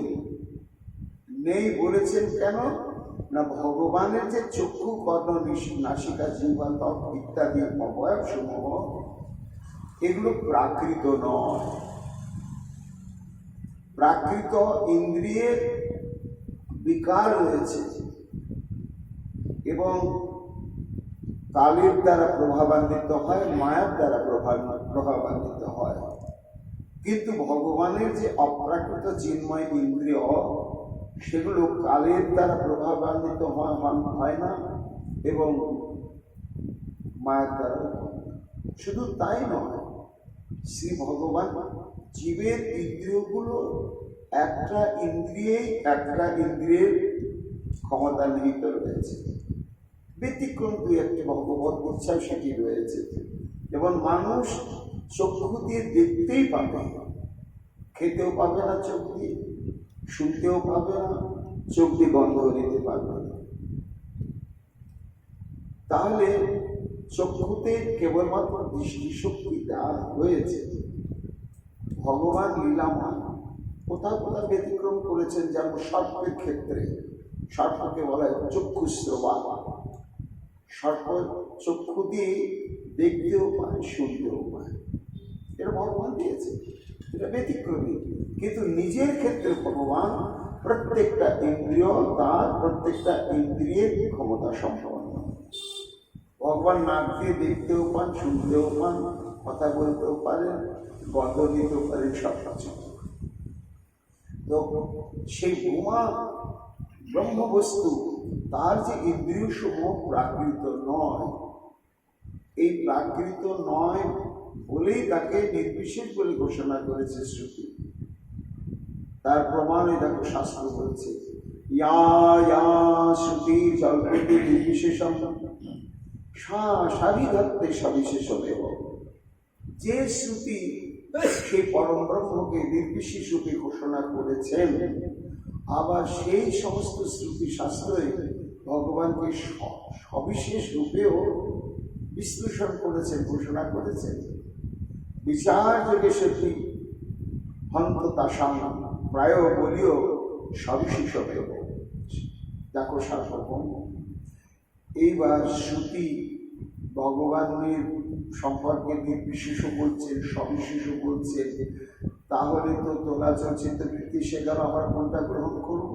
নেই বলেছেন কেন? না ভগবানের যে চক্ষু, কর্ণ, নাসিকা, জিহ্বা, ত্বক ইত্যাদি অবয়ব সমূহ এগুলো প্রাকৃত নয়। প্রাকৃত ইন্দ্রিয়ের বিকার রয়েছে এবং কালের দ্বারা প্রভাবান্বিত হয়, মায়ার দ্বারা প্রভাবান্বিত হয়। কিন্তু ভগবানের যে অপ্রাকৃত চিন্ময় ইন্দ্রিয় সেগুলো কালের দ্বারা প্রভাবান্বিত হয় না এবং মায়ার দ্বারা। শুধু তাই নয়, শ্রী ভগবান জীবের ইন্দ্রিয়গুলো একটা ইন্দ্রিয়ের ক্ষমতা নিহিত রয়েছে। ব্যতিক্রম দুই একটি ভগবত উৎসাহ সেটি রয়েছে এবং মানুষ চক্ষু দিয়ে দেখতেই পাবে, খেতেও পাবে না চোখ দিয়ে, শুনতেও পাবে না, চোখ দিয়ে গন্ধ নিতে পারবে না। তাহলে চক্ষুতে কেবলমাত্র দৃষ্টিশক্তি দেওয়া হয়েছে। ভগবান লীলাময় কোথাও কোথাও ব্যতিক্রম করেছেন, যেমন সর্পের ক্ষেত্রে। সর্পকে বলা হয় চক্ষুশ্রবা। সর্প চক্ষু দিয়ে দেখতেও পায়, শুনতেও পায়, এটা ভগবান দিয়েছে, এটা ব্যতিক্রমী। কিন্তু নিজের ক্ষেত্রে ভগবান প্রত্যেকটা ইন্দ্রিয় তার প্রত্যেকটা ইন্দ্রিয়ের ক্ষমতা সম্পন্ন। ভগবান নাক দিয়ে দেখতেও পান, শুনতেও পান, কথা বলতেও পারেন, গন্ধ নিতেও পারেন, সব কিছু। তো সেই উমা ব্রহ্মবস্তু তার যে ইন্দ্রিয় সমূহ প্রাকৃত নয়, এই প্রাকৃত নয় বলেই তাকে নির্বিশেষ বলে ঘোষণা করেছে শ্রুতি। তার প্রমাণে দেখো শাস্ত্র বলছে, শ্রুতি জল্পতি নির্বিশেষম সাবিধত্তে সবিশেষমেব। যে শ্রুতি সেই পরম ব্রহ্মকে নির্বিশেষ রূপে ঘোষণা করেছেন, আবার সেই সমস্ত শ্রুতি শাস্ত্রে ভগবানকে সবিশেষ রূপেও বিশ্লেষণ করেছেন, ঘোষণা করেছেন। বিচার যোগে সত্যি হন্ত তাসাম প্রায় বলিও সবিশেষ দেখো সার্বভৌম। এইবার শ্রুতি ভগবানের সম্পর্কে নির্বিশেষ বলছেন, সবিশেষ বলছেন। তাহলে তো তোলা চিত্ত বৃত্তি সেখানে আমরা কোনটা গ্রহণ করব?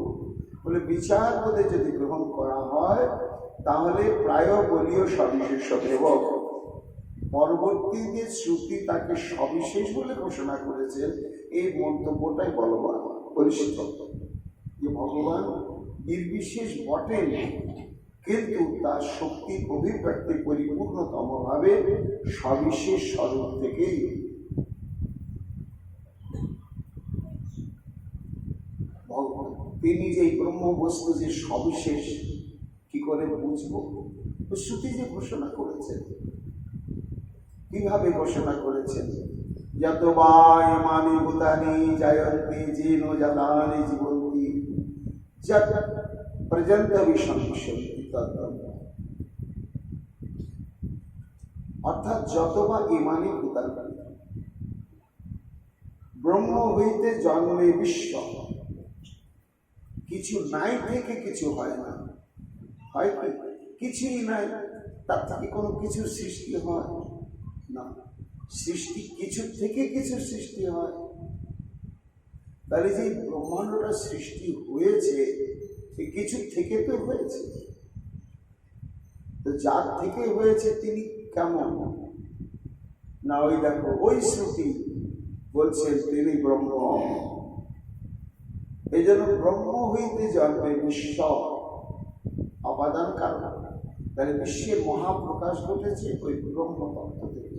বলে বিচার বোধে যদি গ্রহণ করা হয় তাহলে প্রায় বলিও সবিশেষ দেব। পরবর্তী যে শ্রুতি তাকে সবিশেষ বলে ঘোষণা করেছেন, এই মন্তব্যটাই বলবান পরিষ্ঠিত যে ভগবান নির্বিশেষ বটেন, কিন্তু তার শক্তির অভিব্যক্তি পরিপূর্ণতম ভাবে সবিশেষ স্বরূপ থেকেই। তিনি যে ব্রহ্মবস্তু যে সবিশেষ কি করে বুঝবো? শ্রুতি যে ঘোষণা করেছেন, কিভাবে ঘোষণা করেছেন? যত বায়মানি ভূতানি জায়ন্তি যেন জাতানি জীবন্তি যত পর্যন্ত বিসংশন্তি তদ্ব্রহ্ম। অর্থাৎ যত বা ইমানি ভূতানি, ব্রহ্ম হইতে জন্মে বিশ্ব। কিছু নাই থেকে কিছু হয় না, হয় কি? কিছুই নাই, তার থেকে কোনো কিছুর সৃষ্টি হয় না। সৃষ্টি কিছু থেকে কিছু সৃষ্টি হয়। তাহলে যে ব্রহ্মাণ্ডটা সৃষ্টি হয়েছে কিছু থেকে তো হয়েছে। তো যার থেকে হয়েছে তিনি কেমন? না ওই দেখো ওই শ্রুতি বলছে তিনি ব্রহ্ম। এই জন্য ব্রহ্ম হইতে জন্মে বিশ্ব অপাদান কারণ। তাহলে বিশ্বের মহাপ্রকাশ ঘটেছে ওই ব্রহ্ম তত্ত্ব থেকে।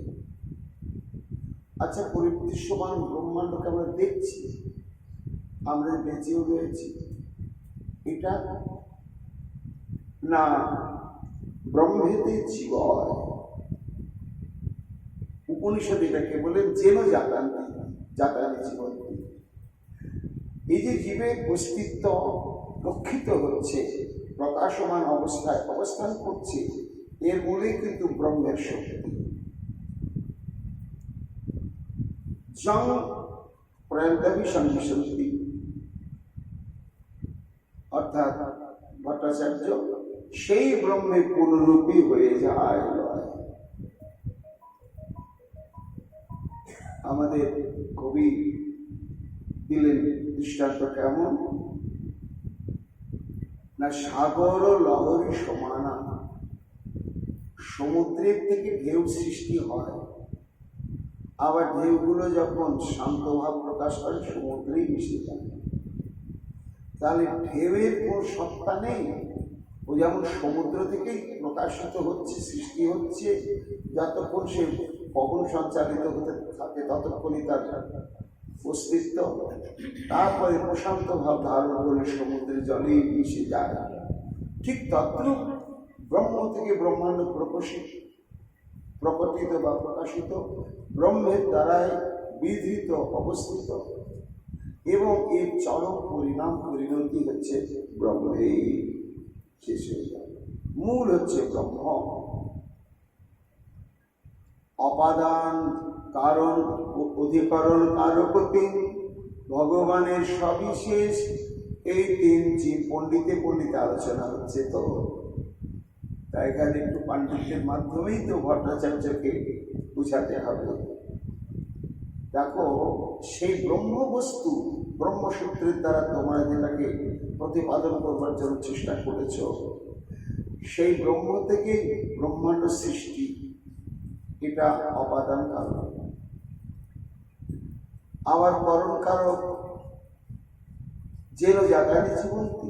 আচ্ছা, পরিদৃশ্যমান ব্রহ্মাণ্ডকে আমরা দেখছি, আমরা বেঁচেও রয়েছি, এটা না ব্রহ্মেতে জীবয়। উপনিষদ এটাকে বলেন যেন জাতানি জীবন। এই যে জীবের অস্তিত্ব রক্ষিত হচ্ছে, প্রকাশমান অবস্থায় অবস্থান করছে, এর মূলে কিন্তু ব্রহ্মের শক্তি। জং প্রয়ন্তবি সঙ্গী অর্থাৎ ভট্টাচার্য সেই ব্রহ্মে পূর্ণরূপী হয়ে যায়। আমাদের কবি দিলেন দৃষ্টান্ত কেমন না, সাগর লহরী সমানা, সমুদ্রের থেকে ঢেউ সৃষ্টি হয়, আবার ঢেউগুলো যখন শান্তভাব প্রকাশ করে সমুদ্রেই মিশে যায়। তাহলে ঢেউয়ের কোন সত্তা নেই, ও যেমন সমুদ্র থেকেই প্রকাশিত হচ্ছে, সৃষ্টি হচ্ছে, যতক্ষণ সে পবন সঞ্চালিত হতে থাকে ততক্ষণই তার অস্তিত্ব, তারপরে প্রশান্ত ভাব ধারণ করে সমুদ্রের জলেই মিশে যায়। ঠিক তদ্রূপ ব্রহ্ম থেকে ব্রহ্মাণ্ড প্রকটিত বা প্রকাশিত, ব্রহ্মের দ্বারাই বিধৃত অবস্থিত, এবং এর চরম পরিণাম পরিণতি হচ্ছে ব্রহ্মেই শেষ হয়ে যায়। মূল হচ্ছে ব্রহ্ম। অপাদান, কারণ, অধিকরণ, কারকতি, ভগবানের সবিশেষ, এই তিনটি পণ্ডিতে আলোচনা হচ্ছে। তো তাই এখানে একটু পাণ্ডিত্যের মাধ্যমেই তো ভট্টাচার্যকে বুঝাতে হবে। দেখো, সেই ব্রহ্ম বস্তু ব্রহ্মসূত্রের দ্বারা তোমরা যেটাকে প্রতিপাদন করবার জন্য চেষ্টা করেছ, সেই ব্রহ্ম থেকেই ব্রহ্মাণ্ড সৃষ্টি। এটা অপাদান কারণ। আবার করণ কারক, যেন জাগানি জীবন্তী,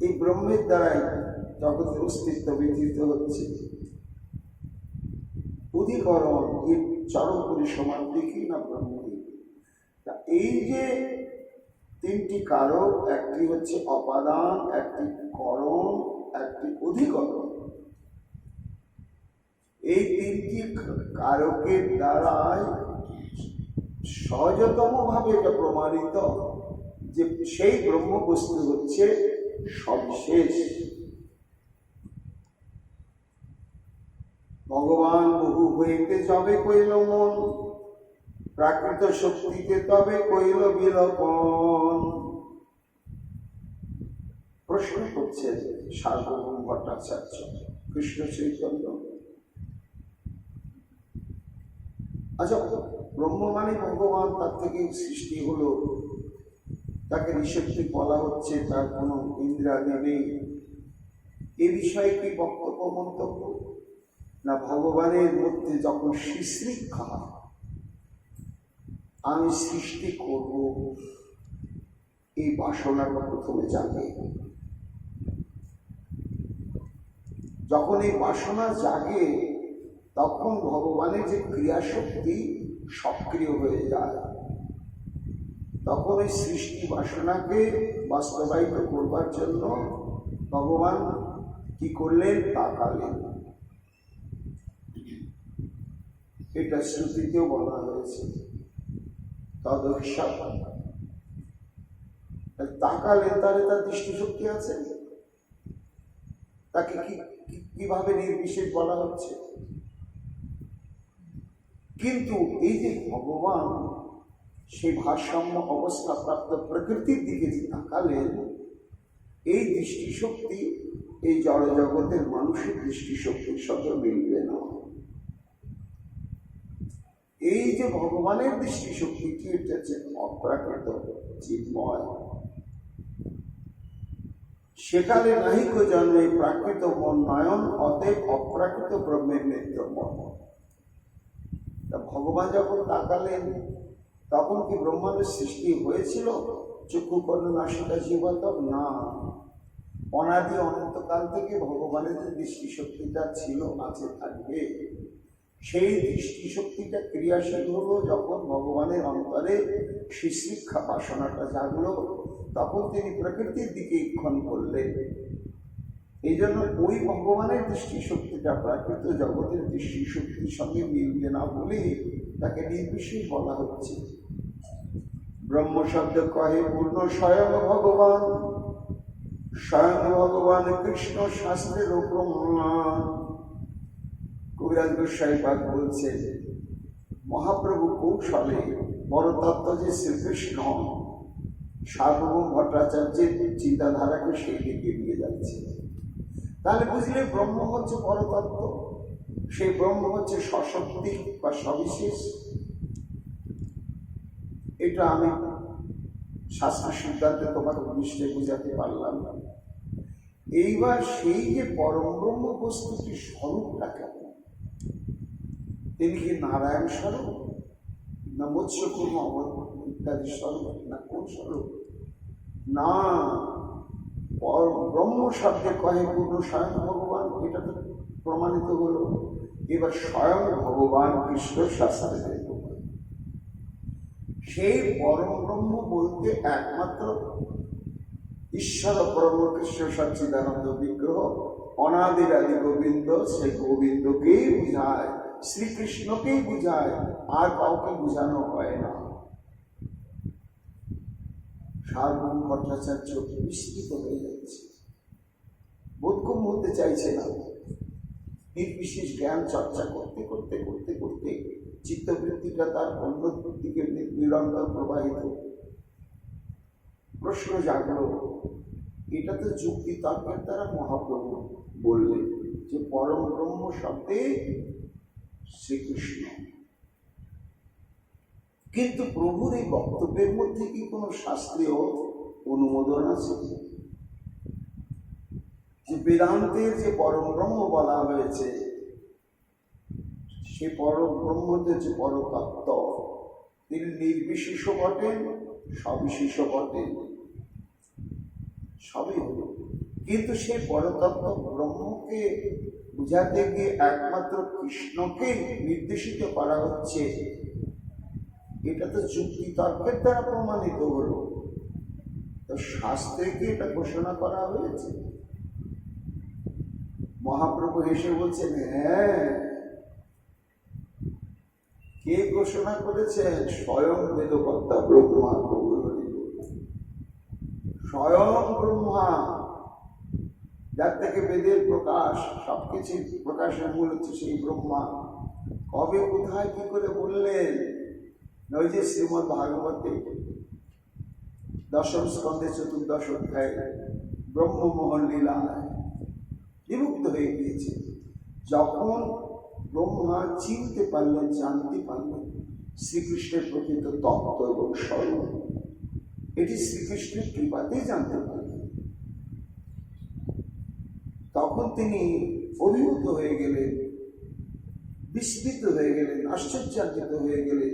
এই ব্রহ্মের দ্বারাই জগতের অস্তিত্ব বিধৃত হচ্ছে। অধিকরণ, এর চরম পরিসমাপ্তি কি না ব্রহ্মই। এই যে তিনটি কারক, একটি হচ্ছে অপাদান, একটি করণ, একটি অধিকরণ, এই তিনটি কারকের দ্বারাই সহজতম ভাবে এটা প্রমাণিত যে সেই ব্রহ্ম বস্তু হচ্ছে সবিশেষ। ভগবান বহু হইতে যবে কইল মন, প্রাকৃত শক্তিতে তবে কইল বিলোপন। প্রশ্ন করছে সার্বভৌম ভট্টাচার্য কৃষ্ণ চৈতন্য। আচ্ছা, ব্রহ্ম মানে ভগবান, তার থেকে সৃষ্টি হলো, তাকে নিষেধ বলা হচ্ছে, তার কোনো ইন্দ্রাদি নেই, এ বিষয়ে কি বক্তব্য মন্তব্য? না, ভগবানের মধ্যে যখন শিশ্রিক্ষা, আমি সৃষ্টি করব, এই বাসনাটা প্রথমে জাগে। যখন এই বাসনা জাগে, তখন ভগবানের যে ক্রিয়াশক্তি সক্রিয় হয়ে যায়। তখন এই সৃষ্টি বাসনাকে বাস্তবায়িত করবার জন্য ভগবান কি করলেন? তাকালেন। এটা শ্রুতিতেও বলা হয়েছে, তদক্ষা। তাকালেন, তাহলে তার দৃষ্টিশক্তি আছে। তাকে কিভাবে নির্বিশেষ বলা হচ্ছে? কিন্তু এই যে ভগবান সেই ভারসাম্য অবস্থা প্রাপ্ত প্রকৃতির দিকে যে তাকালেন, এই দৃষ্টিশক্তি এই জড় জগতের মানুষের দৃষ্টিশক্তির সঙ্গে মিলবে না। এই যে ভগবানের দৃষ্টিশক্তিটি, এটা হচ্ছে অপ্রাকৃত চিন্ময়। সেকালে নাহিক জন্মে প্রাকৃত মন নয়ন, অতএব অপ্রাকৃত ব্রহ্মের নেত্রমন। ভগবান যখন তাকালেন, তখন কি ব্রহ্মাণ্ডের সৃষ্টি হয়েছিল চক্ষু কর্ণ নাসিকা জীবতক? না, অনাদি অনন্তকাল থেকে ভগবানের যে দৃষ্টিশক্তিটা ছিল, আছে, থাকবে। সেই দৃষ্টিশক্তিটা ক্রিয়াশীল হলো যখন ভগবানের অন্তরে শিশ্রিক্ষা বাসনাটা জাগলো, তখন তিনি প্রকৃতির দিকে ইক্ষণ করলেন। এই জন্য ওই ভগবানের দৃষ্টিশক্তিটা প্রাকৃত জগতের দৃষ্টিশক্তির সঙ্গে মিলবে না বলে তাকে নির্বিশেষ বলা হচ্ছে। ব্রহ্ম শব্দ কহে পূর্ণ স্বয়ং ভগবান, স্বয়ং ভগবান কৃষ্ণ শাস্ত্রের প্রমাণ। কবিরাজ গোস্বাই পাদ বলছে, মহাপ্রভু কৌশলে বড় তত্ত্ব যে শ্রীকৃষ্ণ, সার্বভৌম ভট্টাচার্যের চিন্তাধারাকে সেই দিকে নিয়ে যাচ্ছে। তাহলে বুঝলে ব্রহ্ম হচ্ছে পরতত্ত্ব, সেই ব্রহ্ম হচ্ছে সশক্তি বা সবিশেষ। এটা আমি শাস্ত্র সিদ্ধান্তে তোমাকে নিশ্চয় বুঝাতে পারলাম না। এইবার সেই যে পরম ব্রহ্ম বস্তুটির স্বরূপটা কেমন? তিনি কি নারায়ণ স্বরূপ, না মৎস্যকুর্ম ইত্যাদি স্বরূপ, না কোন স্বরূপ? না, ব্রহ্ম শব্দে কহে পূর্ণ স্বয়ং ভগবান, এটা তো প্রমাণিত হলো। এবার স্বয়ং ভগবান কৃষ্ণ শাস্ত্রে সেই পরম ব্রহ্ম বলতে একমাত্র ঈশ্বর পরম কৃষ্ণ সচ্চিদানন্দ বিগ্রহ অনাদির আদি গোবিন্দ, সেই গোবিন্দকেই বুঝায়, শ্রীকৃষ্ণকেই বুঝায়, আর কাউকে বুঝানো হয় না। সার্বভৌম ভট্টাচার্য বিস্মিত হয়ে যাচ্ছে, বোধগম্য হতে চাইছে না। নির্বিশেষ জ্ঞান চর্চা করতে করতে করতে করতে চিত্তবৃত্তিটা তার অন্য দিকে নিরন্তর প্রবাহিত। প্রশ্ন জাগলো, এটা তো যুক্তি তর্কের দ্বারা মহাপ্রভু বললেন যে পরম ব্রহ্ম শব্দে শ্রীকৃষ্ণ, কিন্তু প্রভুর এই বক্তব্যের মধ্যে কি কোনো শাস্ত্রীয় অনুমোদন আছে? যে বেদান্তের যে পরম ব্রহ্ম বলা হয়েছে, সে পরম ব্রহ্মদের যে পরতত্ত্ব, তিনি নির্বিশেষ বটেন, সবিশেষ বটেন, সবই হল। কিন্তু সেই পরতত্ত্ব ব্রহ্মকে বুঝাতে গিয়ে একমাত্র কৃষ্ণকে নির্দেশিত করা হচ্ছে, এটা তো যুক্তি তর্কের দ্বারা প্রমাণিত হলো। তো শাস্ত্রে কি এটা ঘোষণা করা হয়েছে? মহাপ্রভু হেসে বলছেন, হ্যাঁ। কে ঘোষণা করেছেন? স্বয়ং বেদকর্তা ব্রহ্মা। স্বয়ং ব্রহ্মা, যার থেকে বেদের প্রকাশ, সবকিছু প্রকাশের মূল হচ্ছে সেই ব্রহ্মা। কবে, কোথায়, কি করে বললেন? ওই যে শ্রীমদ্ ভাগবতে দশম স্কন্ধে 14 অধ্যায় ব্রহ্মমোহন লীলায় বিমুক্ত হয়ে গিয়েছে। যখন ব্রহ্মা চিনতে পারলেন, জানতে পারলেন শ্রীকৃষ্ণের প্রকৃত তত্ত্ব এবং স্বরূপ, এটি শ্রীকৃষ্ণের কৃপাতেই জানতে পারলেন, তখন তিনি অভিভূত হয়ে গেলেন, বিস্মিত হয়ে গেলেন, আশ্চর্যান্বিত হয়ে গেলেন,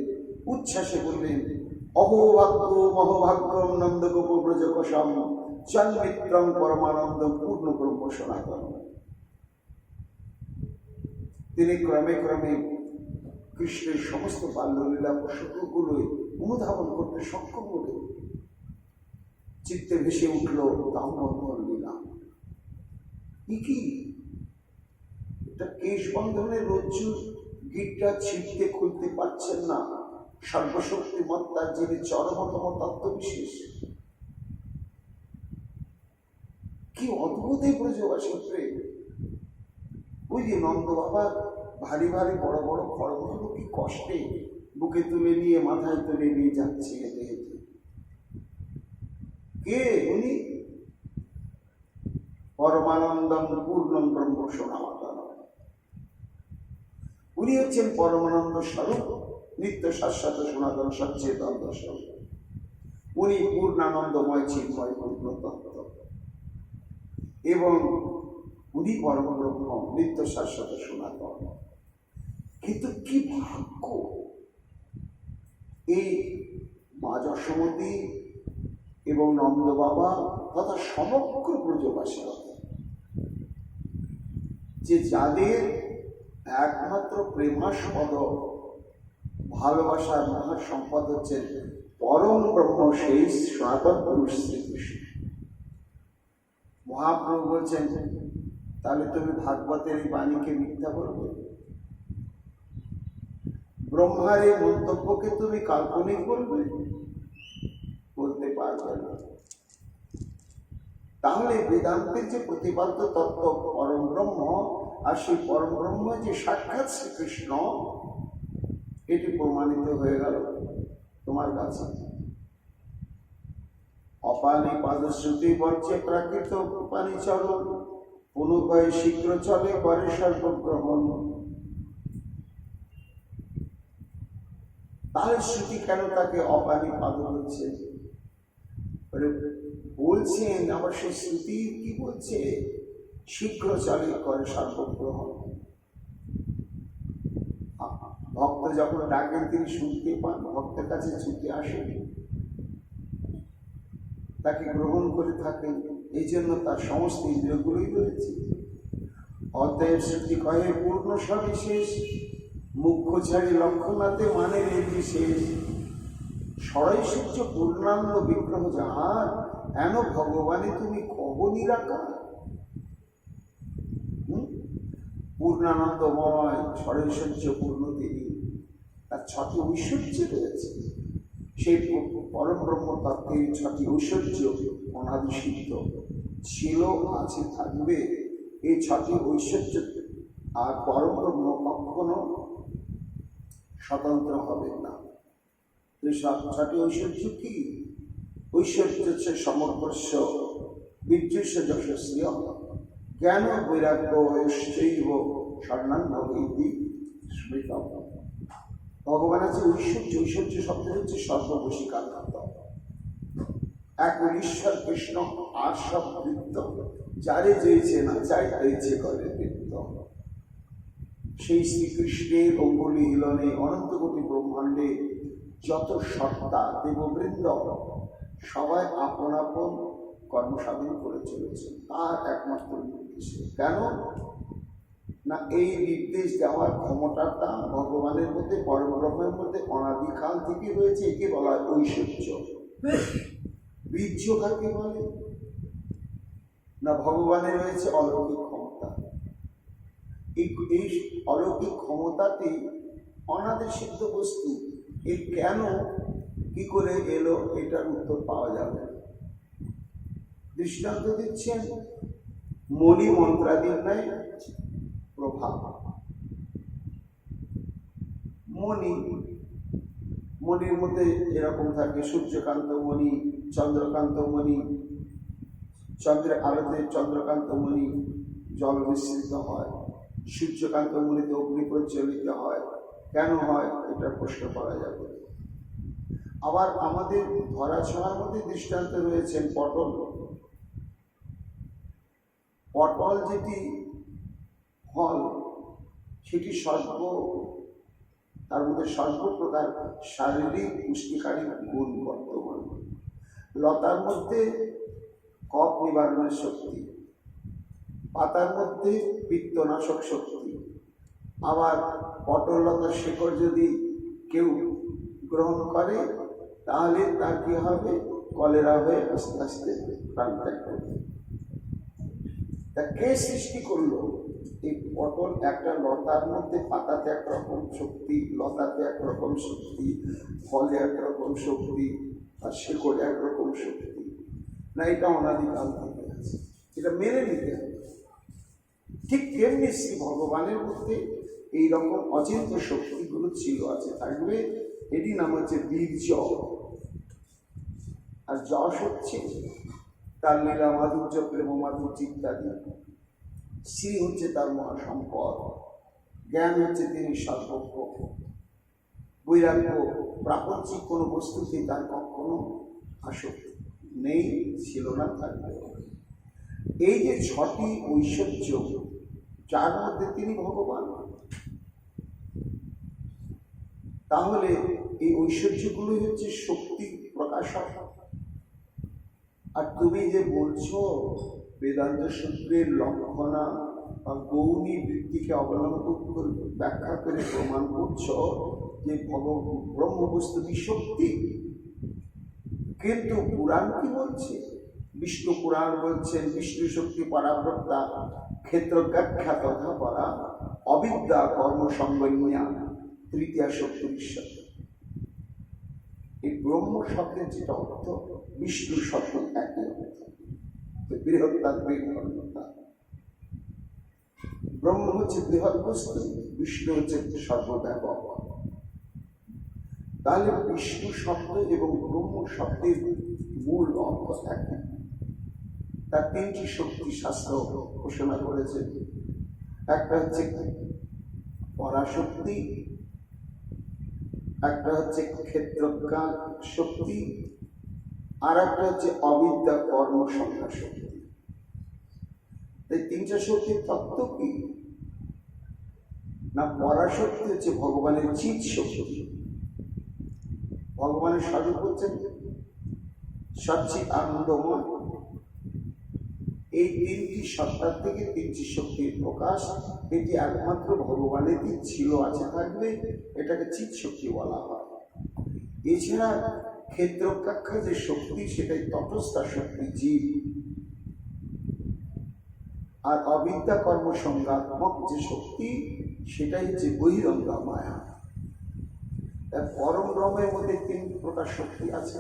উচ্ছ্বাসে বললেন, অহোভাগ্য মহোভাগ্য নন্দগোপ ব্রজকোশম চন্মিত্রং পরমানন্দ পূর্ণ ব্রহ্ম সনাতন। তিনি ক্রমে ক্রমে কৃষ্ণের সমস্ত বাল্যলীলা প্রসঙ্গগুলোই অনুধাবন করতে সক্ষম হলেন। চিত্তে ভেসে উঠল দামোদর লীলা। কি এটা কেশ বন্ধনের রজ্জু গিটটা ছিটতে খুলতে পারছেন না সর্বশক্তিমত্তার যিনি চরমতম তত্ত্ববিশেষ। কি অদ্ভুত এই ব্রজবাসী প্রেম! ওই যে নন্দ বাবা ভারী ভারী বড় বড় খড়গুলো কি কষ্টে বুকে তুলে নিয়ে, মাথায় তুলে নিয়ে যাচ্ছে হেঁটে হেঁটে। কে উনি? পরমানন্দম পূর্ণম ব্রহ্ম সনাতন। উনি হচ্ছেন পরমানন্দ স্বরূপ, নিত্য শাশ্বত সনাতন সচ্চেতন স্বরূপ। উনি পূর্ণানন্দময় চিন্ময় পূর্ণ তত্ত্ব, এবং উনি পরম ব্রহ্ম, নিত্য শাশ্বত সনাতন। কিন্তু কি ভাগ্য এই মা যশোমতী এবং নন্দ বাবা তথা সমগ্র ব্রজবাসী, যে যাদের একমাত্র প্রেমাস্পদ ভালোবাসার মহা সম্পদ হচ্ছেন পরম ব্রহ্ম, সেই সনাতন পুরুষ শ্রীকৃষ্ণ। মহাপ্রভু বলছেন, তাহলে তুমি ভাগবতের এই বাণীকে মিথ্যা বলবে? ব্রহ্মার এই মন্তব্যকে তুমি কাল্পনিক বলবে? বলতে পারবে না। তাহলে বেদান্তের যে প্রতিপাদ্য তত্ত্ব পরম ব্রহ্ম, আর সেই পরম ব্রহ্ম যে সাক্ষাৎ শ্রীকৃষ্ণ, এটি প্রমাণিত হয়ে গেল তোমার কাছে। অপানি পাদশ্রুতি বর্জ্যে প্রাকৃত পানি চরণ, পুনকয়ে শীঘ্র চলে করে সর্বগ্রহণ। তাহলে শ্রুতি কেন তাকে অপানি পাদ বলছে? বলছেন আবার সেই শ্রুতি কি বলছে? শীঘ্র চলে করে সর্বগ্রহণ। ভক্ত যখন ডাকেন তিনি শুনতে পান, ভক্তের কাছে ছুটে আসেন, তাকে গ্রহণ করে থাকেন, এই জন্য তার সমস্ত ইন্দ্রিয়গুলোই রয়েছে। অতএব শ্রুতি কহে পূর্ণ সবিশেষ, মুখ্য ছাড়ি লক্ষণাতে মানের এই বিশেষ। ষড়ৈশ্বর্য পূর্ণাঙ্গ বিগ্রহ যাহার, এন ভগবানে তুমি কব নিরাকার। পূর্ণানন্দময় ষড়ৈশ্বর্য পূর্ণ তিনি, তার 6টি ঐশ্বর্য রয়েছে। সেই পরম ব্রহ্ম তত্ত্বের 6টি ঐশ্বর্য অনাদি সিদ্ধ ছিল, আছে, থাকবে। এই 6টি ঐশ্বর্য আর পরম ব্রহ্ম কখনো স্বতন্ত্র হবে না। এই 6টি ঐশ্বর্য কি? ঐশ্বর্য হচ্ছে সমর্পস্য, বীর্যস্য যশস্য, জ্ঞান বৈরাগ্য ঐশ্বৈব স্বর্ণাঙ্গী স্মৃত। ভগবান আছে ঐশ্বর্য। ঐশ্বর্য শব্দ হচ্ছে সর্ববশীকার। এক ঈশ্বর কৃষ্ণ আর সব বৃত্ত, যারে চেয়েছে না চাই হয়েছে করে বৃত্ত। সেই শ্রীকৃষ্ণের অঙ্গুলি হিলনে অনন্ত কোটি ব্রহ্মাণ্ডে যত সত্তা দেববৃন্দ সবাই আপন আপন কর্মসাধন করে চলেছে তার একমাত্র নির্দেশে। কেন না, এই নির্দেশ দেওয়ার ক্ষমতাটা ভগবানের মধ্যে, পরম ব্রহ্মের মধ্যে অনাদিকাল থেকে রয়েছে। একে বলা হয় ঐশ্বর্য। বীর্য কাকে বলে না, ভগবানের রয়েছে অলৌকিক ক্ষমতা। এই অলৌকিক ক্ষমতাতে অনাদি সিদ্ধ বস্তু এ কেন কি করে এলো, এটার উত্তর পাওয়া যাবে। দৃষ্টান্ত দিচ্ছেন মণি মন্ত্রাদির নাই প্রভাব। মণির মধ্যে এরকম থাকে সূর্যকান্ত মণি, চন্দ্রকান্ত মণি, চন্দ্রের আলোতে চন্দ্রকান্ত মণি জল মিশ্রিত হয়, সূর্যকান্ত মণিতে অগ্নি প্রজ্বলিত হয়। কেন হয় এটার প্রশ্ন করা যাবে। আবার আমাদের ধরাছোঁয়ার মধ্যে দৃষ্টান্ত রয়েছেন পটল। পটল যেটি ফল, সেটি তার মধ্যে সর্বপ্রকার শারীরিক পুষ্টিকারী গুণ বর্তমান। লতার মধ্যে কফ নিবারণের শক্তি, পাতার মধ্যে পিত্তনাশক শক্তি। আবার পটল লতার শেকড় যদি কেউ গ্রহণ করে তাহলে তার কি হবে? কলেরা হয়ে আস্তে আস্তে প্রাণ ত্যাগ করবে। তা কে সৃষ্টি করলো? এই পটল একটা লতার মধ্যে, পাতাতে একরকম শক্তি, লতাতে একরকম শক্তি, ফলে একরকম শক্তি, আর শেকড়ে একরকম শক্তি। না, এটা অনাদিকাল থেকে আছে, এটা মেনে নিতে হবে। ঠিক তেমনি শ্রী ভগবানের মধ্যে এইরকম অচিন্ত শক্তিগুলো ছিল, আছে, থাকবে। এটি নাম হচ্ছে বীর্য। আর যশ হচ্ছে তার লীলা মাধুর্য, প্রেম মাধুর্য ইত্যাদি। শ্রী হচ্ছে তার মহাসম্পদ। জ্ঞান হচ্ছে তিনি সর্বজ্ঞ। বৈরাগ্য, প্রাপঞ্চিক কোনো বস্তুতে তার কখনো আসক্তি নেই, ছিল না, থাকবে। এই যে 6টি ঐশ্বর্য, যার মধ্যে তিনি ভগবান, তাহলে এই ঐশ্বর্যগুলোই হচ্ছে শক্তি প্রকাশক। আর তুমি যে বলছো বেদান্ত সূত্রের লক্ষণা বা গৌণী বৃত্তিকে অবলম্বন করে ব্যাখ্যা করে প্রমাণ করছো যে ব্রহ্মবস্তুটি শক্তি, কিন্তু পুরাণ কি বলছে? বিষ্ণু পুরাণ বলছেন বিষ্ণু শক্তি পরাব্রতা ক্ষেত্রজ্ঞাখ্যা তথা পরা অবিদ্যা কর্মসঙ্গন্যা তৃতীয়া শক্তি ঈশ্বর। এই ব্রহ্ম শব্দের যেটা অর্থ, বিষ্ণু শব্দ একই অর্থ, বৃহত্তার বৃহত্তা। ব্রহ্ম হচ্ছে বৃহৎ বস্তু, বিষ্ণু হচ্ছে সর্বব্যাপক। তাহলে বিষ্ণু শব্দ এবং ব্রহ্ম শব্দের মূল অঙ্ক থাকে। তার তিনটি শক্তি শাস্ত্র ঘোষণা করেছে। একটা হচ্ছে পরাশক্তি, একটা হচ্ছে ক্ষেত্রজ্ঞান শক্তি, আর একটা হচ্ছে অবিদ্যা কর্ম সংখ্যা শক্তি। এই তিনটা শক্তির তত্ত্ব কি না, পরাশক্তি হচ্ছে ভগবানের চিৎ শক্তি। ভগবানের স্বরূপ হচ্ছেন সচ্চিৎ আনন্দময়। এই তিনটি সত্তার থেকে তিনটি শক্তির প্রকাশ, এটি একমাত্র ভগবানেরই ছিল, আছে, থাকবে। এটাকে চিৎ শক্তি বলা হয়। এছাড়া ক্ষেত্রজ্ঞাখ্যা যে শক্তি, সেটাই তটস্থা শক্তি, জীব। আর অবিদ্যা কর্ম সংজ্ঞাত্মক যে শক্তি, সেটাই হচ্ছে বহিরঙ্গা মায়া। পরম ব্রহ্মের মধ্যে তিন প্রকার শক্তি আছে,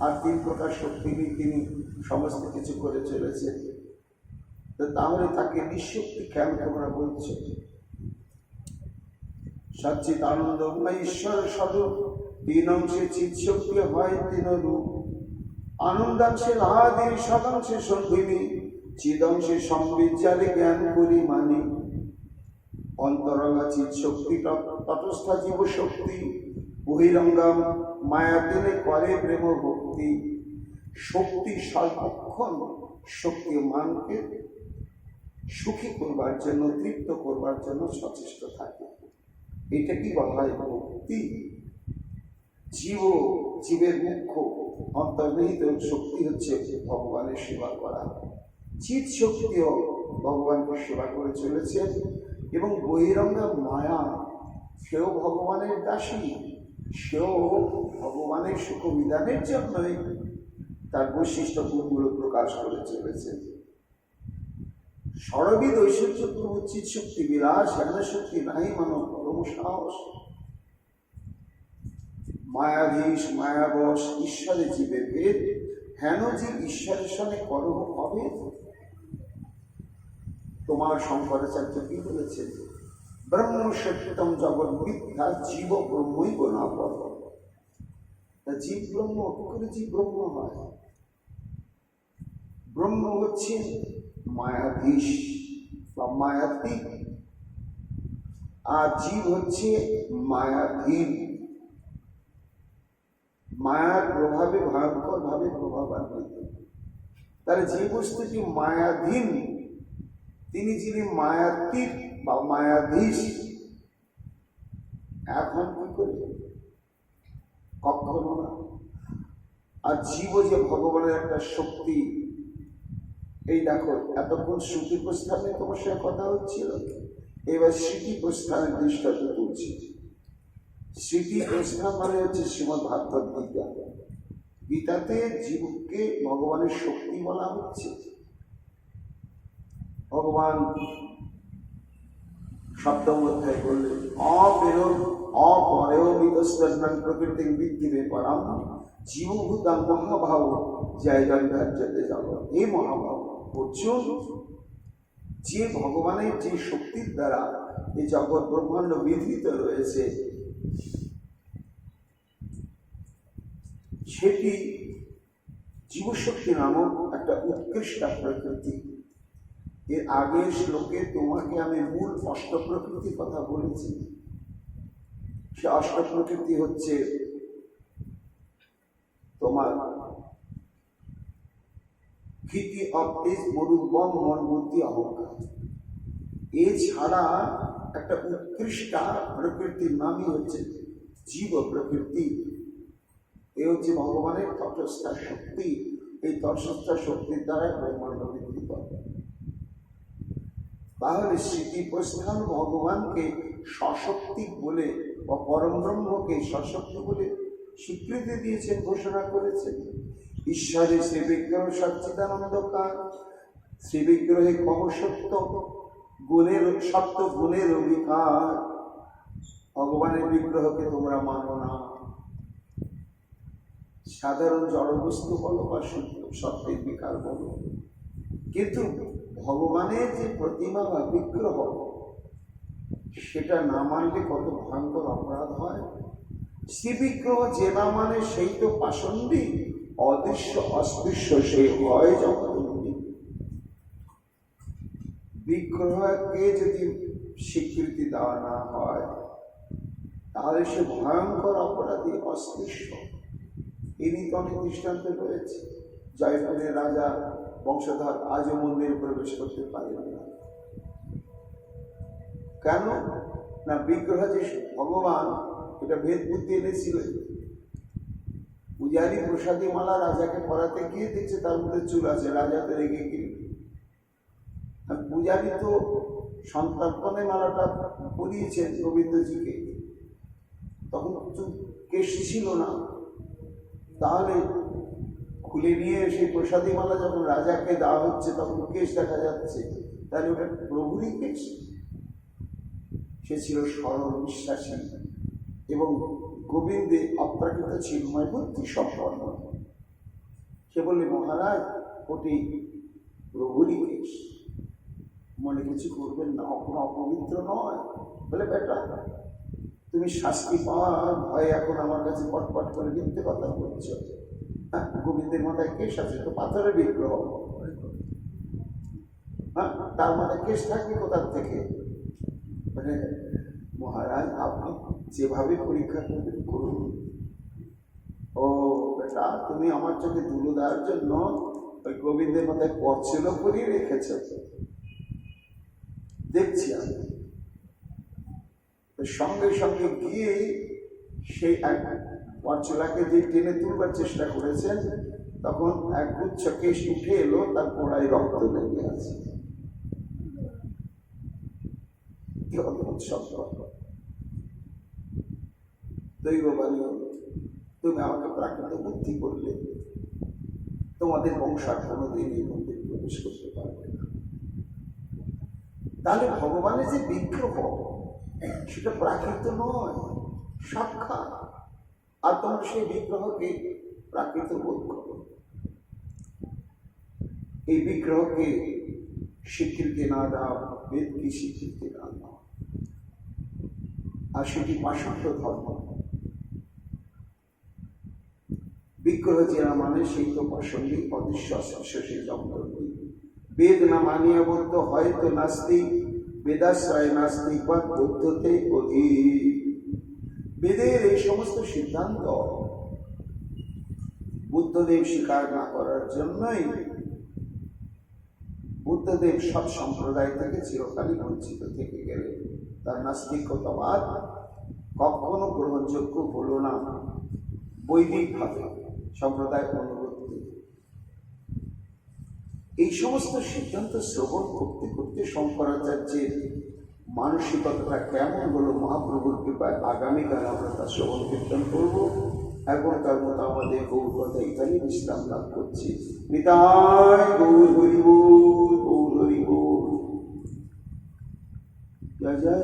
আর তিন প্রকার শক্তি নিয়ে তিনি সমস্ত কিছু করে চলেছে। তাহলে তাকে নিঃশক্তি কেন তোমরা বলছো? সচ্চিৎ আনন্দময় ঈশ্বর স্বরূপ তিন অংশে চিৎ শক্তি হয় তিন রূপ। আনন্দাংশে লাহাদির সদাংশে সন্ধিনী, চিদংশে সম্বিজ্জালে জ্ঞান করি মানি। অন্তরঙ্গা চিৎ শক্তি তটস্থা জীব শক্তি, বহিরঙ্গা মায়াতিনে করে প্রেম ভক্তি। শক্তি সর্বক্ষণ শক্তি মানকে সুখী করবার জন্য, তৃপ্ত করবার জন্য সচেষ্ট থাকে। এটা কি বলা হয়? ভক্তি। জীবের মুখ্য অন্তর্নিহিত শক্তি হচ্ছে ভগবানের সেবা করা। চিৎ শক্তিও ভগবানকে সেবা করে চলেছে। এবং বহিরঙ্গা মায়া, সেও ভগবানের দাসী, সেও ভগবানের সুখ বিধানের জন্যই তার বৈশিষ্ট্য গুণগুলো প্রকাশ করে চলেছে। সরবিদ ঐশ্বর্য প্রভু চিৎ শক্তি বিলাস, জ্ঞান শক্তি নাই মানব পরম সাহস। মায়াধীশ মায়াবশ ঈশ্বরে জীবের ভেদ, হেন জীব ঈশ্বরের সঙ্গে করহ হবে। তোমার শঙ্করাচার্য কি বলেছে? ব্রহ্ম সত্যম জগৎ মিথ্যা, জীব ব্রহ্মই গোনা পর। জীব ব্রহ্ম করে জীব ব্রহ্ম হয়। ব্রহ্ম হচ্ছে মায়াধীশ বা মায়াতীত, আর জীব হচ্ছে মায়াধীন। মায়ার প্রভাবে ভয়ঙ্কর ভাবে প্রভাবান্বিত। তাহলে যে বস্তুটি মায়াধীন, তিনি যিনি মায়াতীত বা মায়াধীশ, এখন কি করবে? কখনো না। আর জীব যে ভগবানের একটা শক্তি। এই দেখো, এতক্ষণ শ্রুতি প্রস্থানে তোমার সঙ্গে কথা হচ্ছিল, এবার স্মৃতি প্রস্থানের দৃষ্টান্ত তুলছি। স্মৃতি প্রস্থান মানে হচ্ছে শ্রীমদ্ ভাগবত গীতা। গীতাতে জীবকে ভগবানের শক্তি বলা হচ্ছে। ভগবান সপ্তম অধ্যায় বললেন, অপরেও বিদস্তান প্রকৃতি বৃদ্ধিবে পরাম জীবভূতা মহাভাব জয় জয়তে যাব। এই মহাভাব অর্জুন, যে ভগবানের যে শক্তির দ্বারা এই জগৎ ব্রহ্মাণ্ড বিধৃত রয়েছে, সেটি জীবশক্তি নামক একটা উৎকৃষ্ট প্রকৃতি। এর আগের শ্লোকে তোমাকে আমি মূল অষ্ট প্রকৃতির কথা বলেছি। সে অষ্ট প্রকৃতি হচ্ছে তোমার খিতি, অপতেজ, মরুবম, মন, বুদ্ধি, অহংকার। এছাড়া একটা উৎকৃষ্টা প্রকৃতির নামই হচ্ছে জীব প্রকৃতি। এ হচ্ছে ভগবানের তটস্থা শক্তি। এই তটস্থা শক্তির দ্বারা ব্রহ্মাণ্ড বিধৃত। তাহলে স্মৃতি প্রস্থান ভগবানকে সশক্তি বলে বা পরম ব্রহ্মকে সশক্তি বলে স্বীকৃতি দিয়েছেন, ঘোষণা করেছেন। ঈশ্বরের শ্রী বিগ্রহ সচ্চিদানন্দকার, শ্রী বিগ্রহে কহ সত্য গুণের, সত্য গুণের অধিকার। ভগবানের বিগ্রহকে তোমরা মানো না। সাধারণ জড়বস্তু বলো বা সত্যের বিকার বলো, কিন্তু ভগবানের যে প্রতিমা বা বিগ্রহ, সেটা না মানলে কত ভয়ঙ্কর অপরাধ হয়। শ্রী বিগ্রহ যে না মানে সেই তো পাষণ্ডী, অদৃশ্য অস্পৃশ্য সেই হয় জগদম্বী। বিগ্রহকে যদি স্বীকৃতি দেওয়া না হয় তাহলে সে ভয়ঙ্কর অপরাধী, অস্পৃশ্য। এই নিয়ে অনেক দৃষ্টান্ত রয়েছে। জয়পুরের রাজা বংশধর আজও মন্দিরে প্রবেশ করতে পারেন না। কেন না, বিগ্রহ যে ভগবান এটা ভেদ বুদ্ধি এনেছিলেন। পূজারী প্রসাদী মালা রাজাকে পরাতে গিয়ে দেখছে তার মধ্যে চুল আছে, রাজা তো রেগে গিয়ে। পূজারী তো সন্তর্পণে মালাটা পরিয়েছেন গোবিন্দজিকে, তখন চুল কেশ ছিল না, তাহলে খুলে নিয়ে সেই প্রসাদী মালা যখন রাজাকে দেওয়া হচ্ছে তখন কেশ দেখা যাচ্ছে, তাহলে ওটা প্রভুরই কেশ। সে ছিল সরল বিশ্বাসী এবং গোবিন্দে অপ্রাকৃত চিন্ময় বুদ্ধি সম্পন্ন। সে বললে, মহারাজ ওটি প্রভুরই কেশ, মনে কিছু করবেন না, কোনো অপবিত্র নয়। বলে, বেটা তুমি শাস্তি পাওয়ার ভয়ে এখন আমার কাছে পটপট করে মিথ্যে কথা বলছো। হ্যাঁ, গোবিন্দের মাথায় কেশ আছে তো, পাথরের বিগ্রহ। হ্যাঁ, তার মাথায় কেশ থাকবে কোথার থেকে? মানে মহারাজ আপনি যেভাবে পরীক্ষা করবেন করুন। ও বেটা, তুমি আমার চোখে ধুলো দেওয়ার জন্য ওই গোবিন্দের মাথায় পরছিল করিয়ে রেখেছ, দেখছি আমি। সঙ্গে সঙ্গে গিয়ে সেই এক পরচুলাকে যে টেনে তুলবার চেষ্টা করেছেন, তখন এক গুচ্ছ কেশ উঠে এলো, তার পোড়ায় রক্ত লেগে আছে। দৈববাণী, তুমি আমাকে প্রাকৃত বুদ্ধি করলে, তোমাদের বংশার কোনোদিন এই মন্দির প্রবেশ করতে পারবে না। তাহলে ভগবানের যে বিগ্রহ সেটা প্রাকৃত নয়, সাক্ষাৎ। আর তোমরা সেই বিগ্রহকে প্রাকৃত বোধ করো। এই বিগ্রহকে স্বীকৃতি না দাও, বেদকে স্বীকৃতি না দাও, আর সেটি পাষাণ্ড ধর্ম। বিগ্রহ যারা মানে সেই তো প্রাসঙ্গিক, অদৃশ্য অস্পৃশ্য সেই জগদম্বী। বেদ না মানিয়া বলতো হয়তো নাস্তিক, বেদাশ্রয় নাস্তিক বা বৌদ্ধতে অধিক। বেদের এই সমস্ত সিদ্ধান্ত বুদ্ধদেব স্বীকার না করার জন্যই বুদ্ধদেব সব সম্প্রদায় থেকে চিরকালই বঞ্চিত থেকে গেলেন। তার নাস্তিকতাবাদ কখনো গ্রহণযোগ্য হলো না বৈদিকভাবে, সম্প্রদায় অনুরোধে। এই সমস্ত সিদ্ধান্ত শ্রবণ করতে করতে শঙ্করাচার্যের মানসিকতাটা কেমন হলো মহাপ্রভুর কৃপায় আগামীকাল আমরা তা শ্রবণ কীর্তন করবো। এখন তার মতো আমাদের গৌর কথা এখানে বিশ্রাম লাভ করছি। নিতাই গৌর হরি বল, গৌর হরি বল। জয় জয়।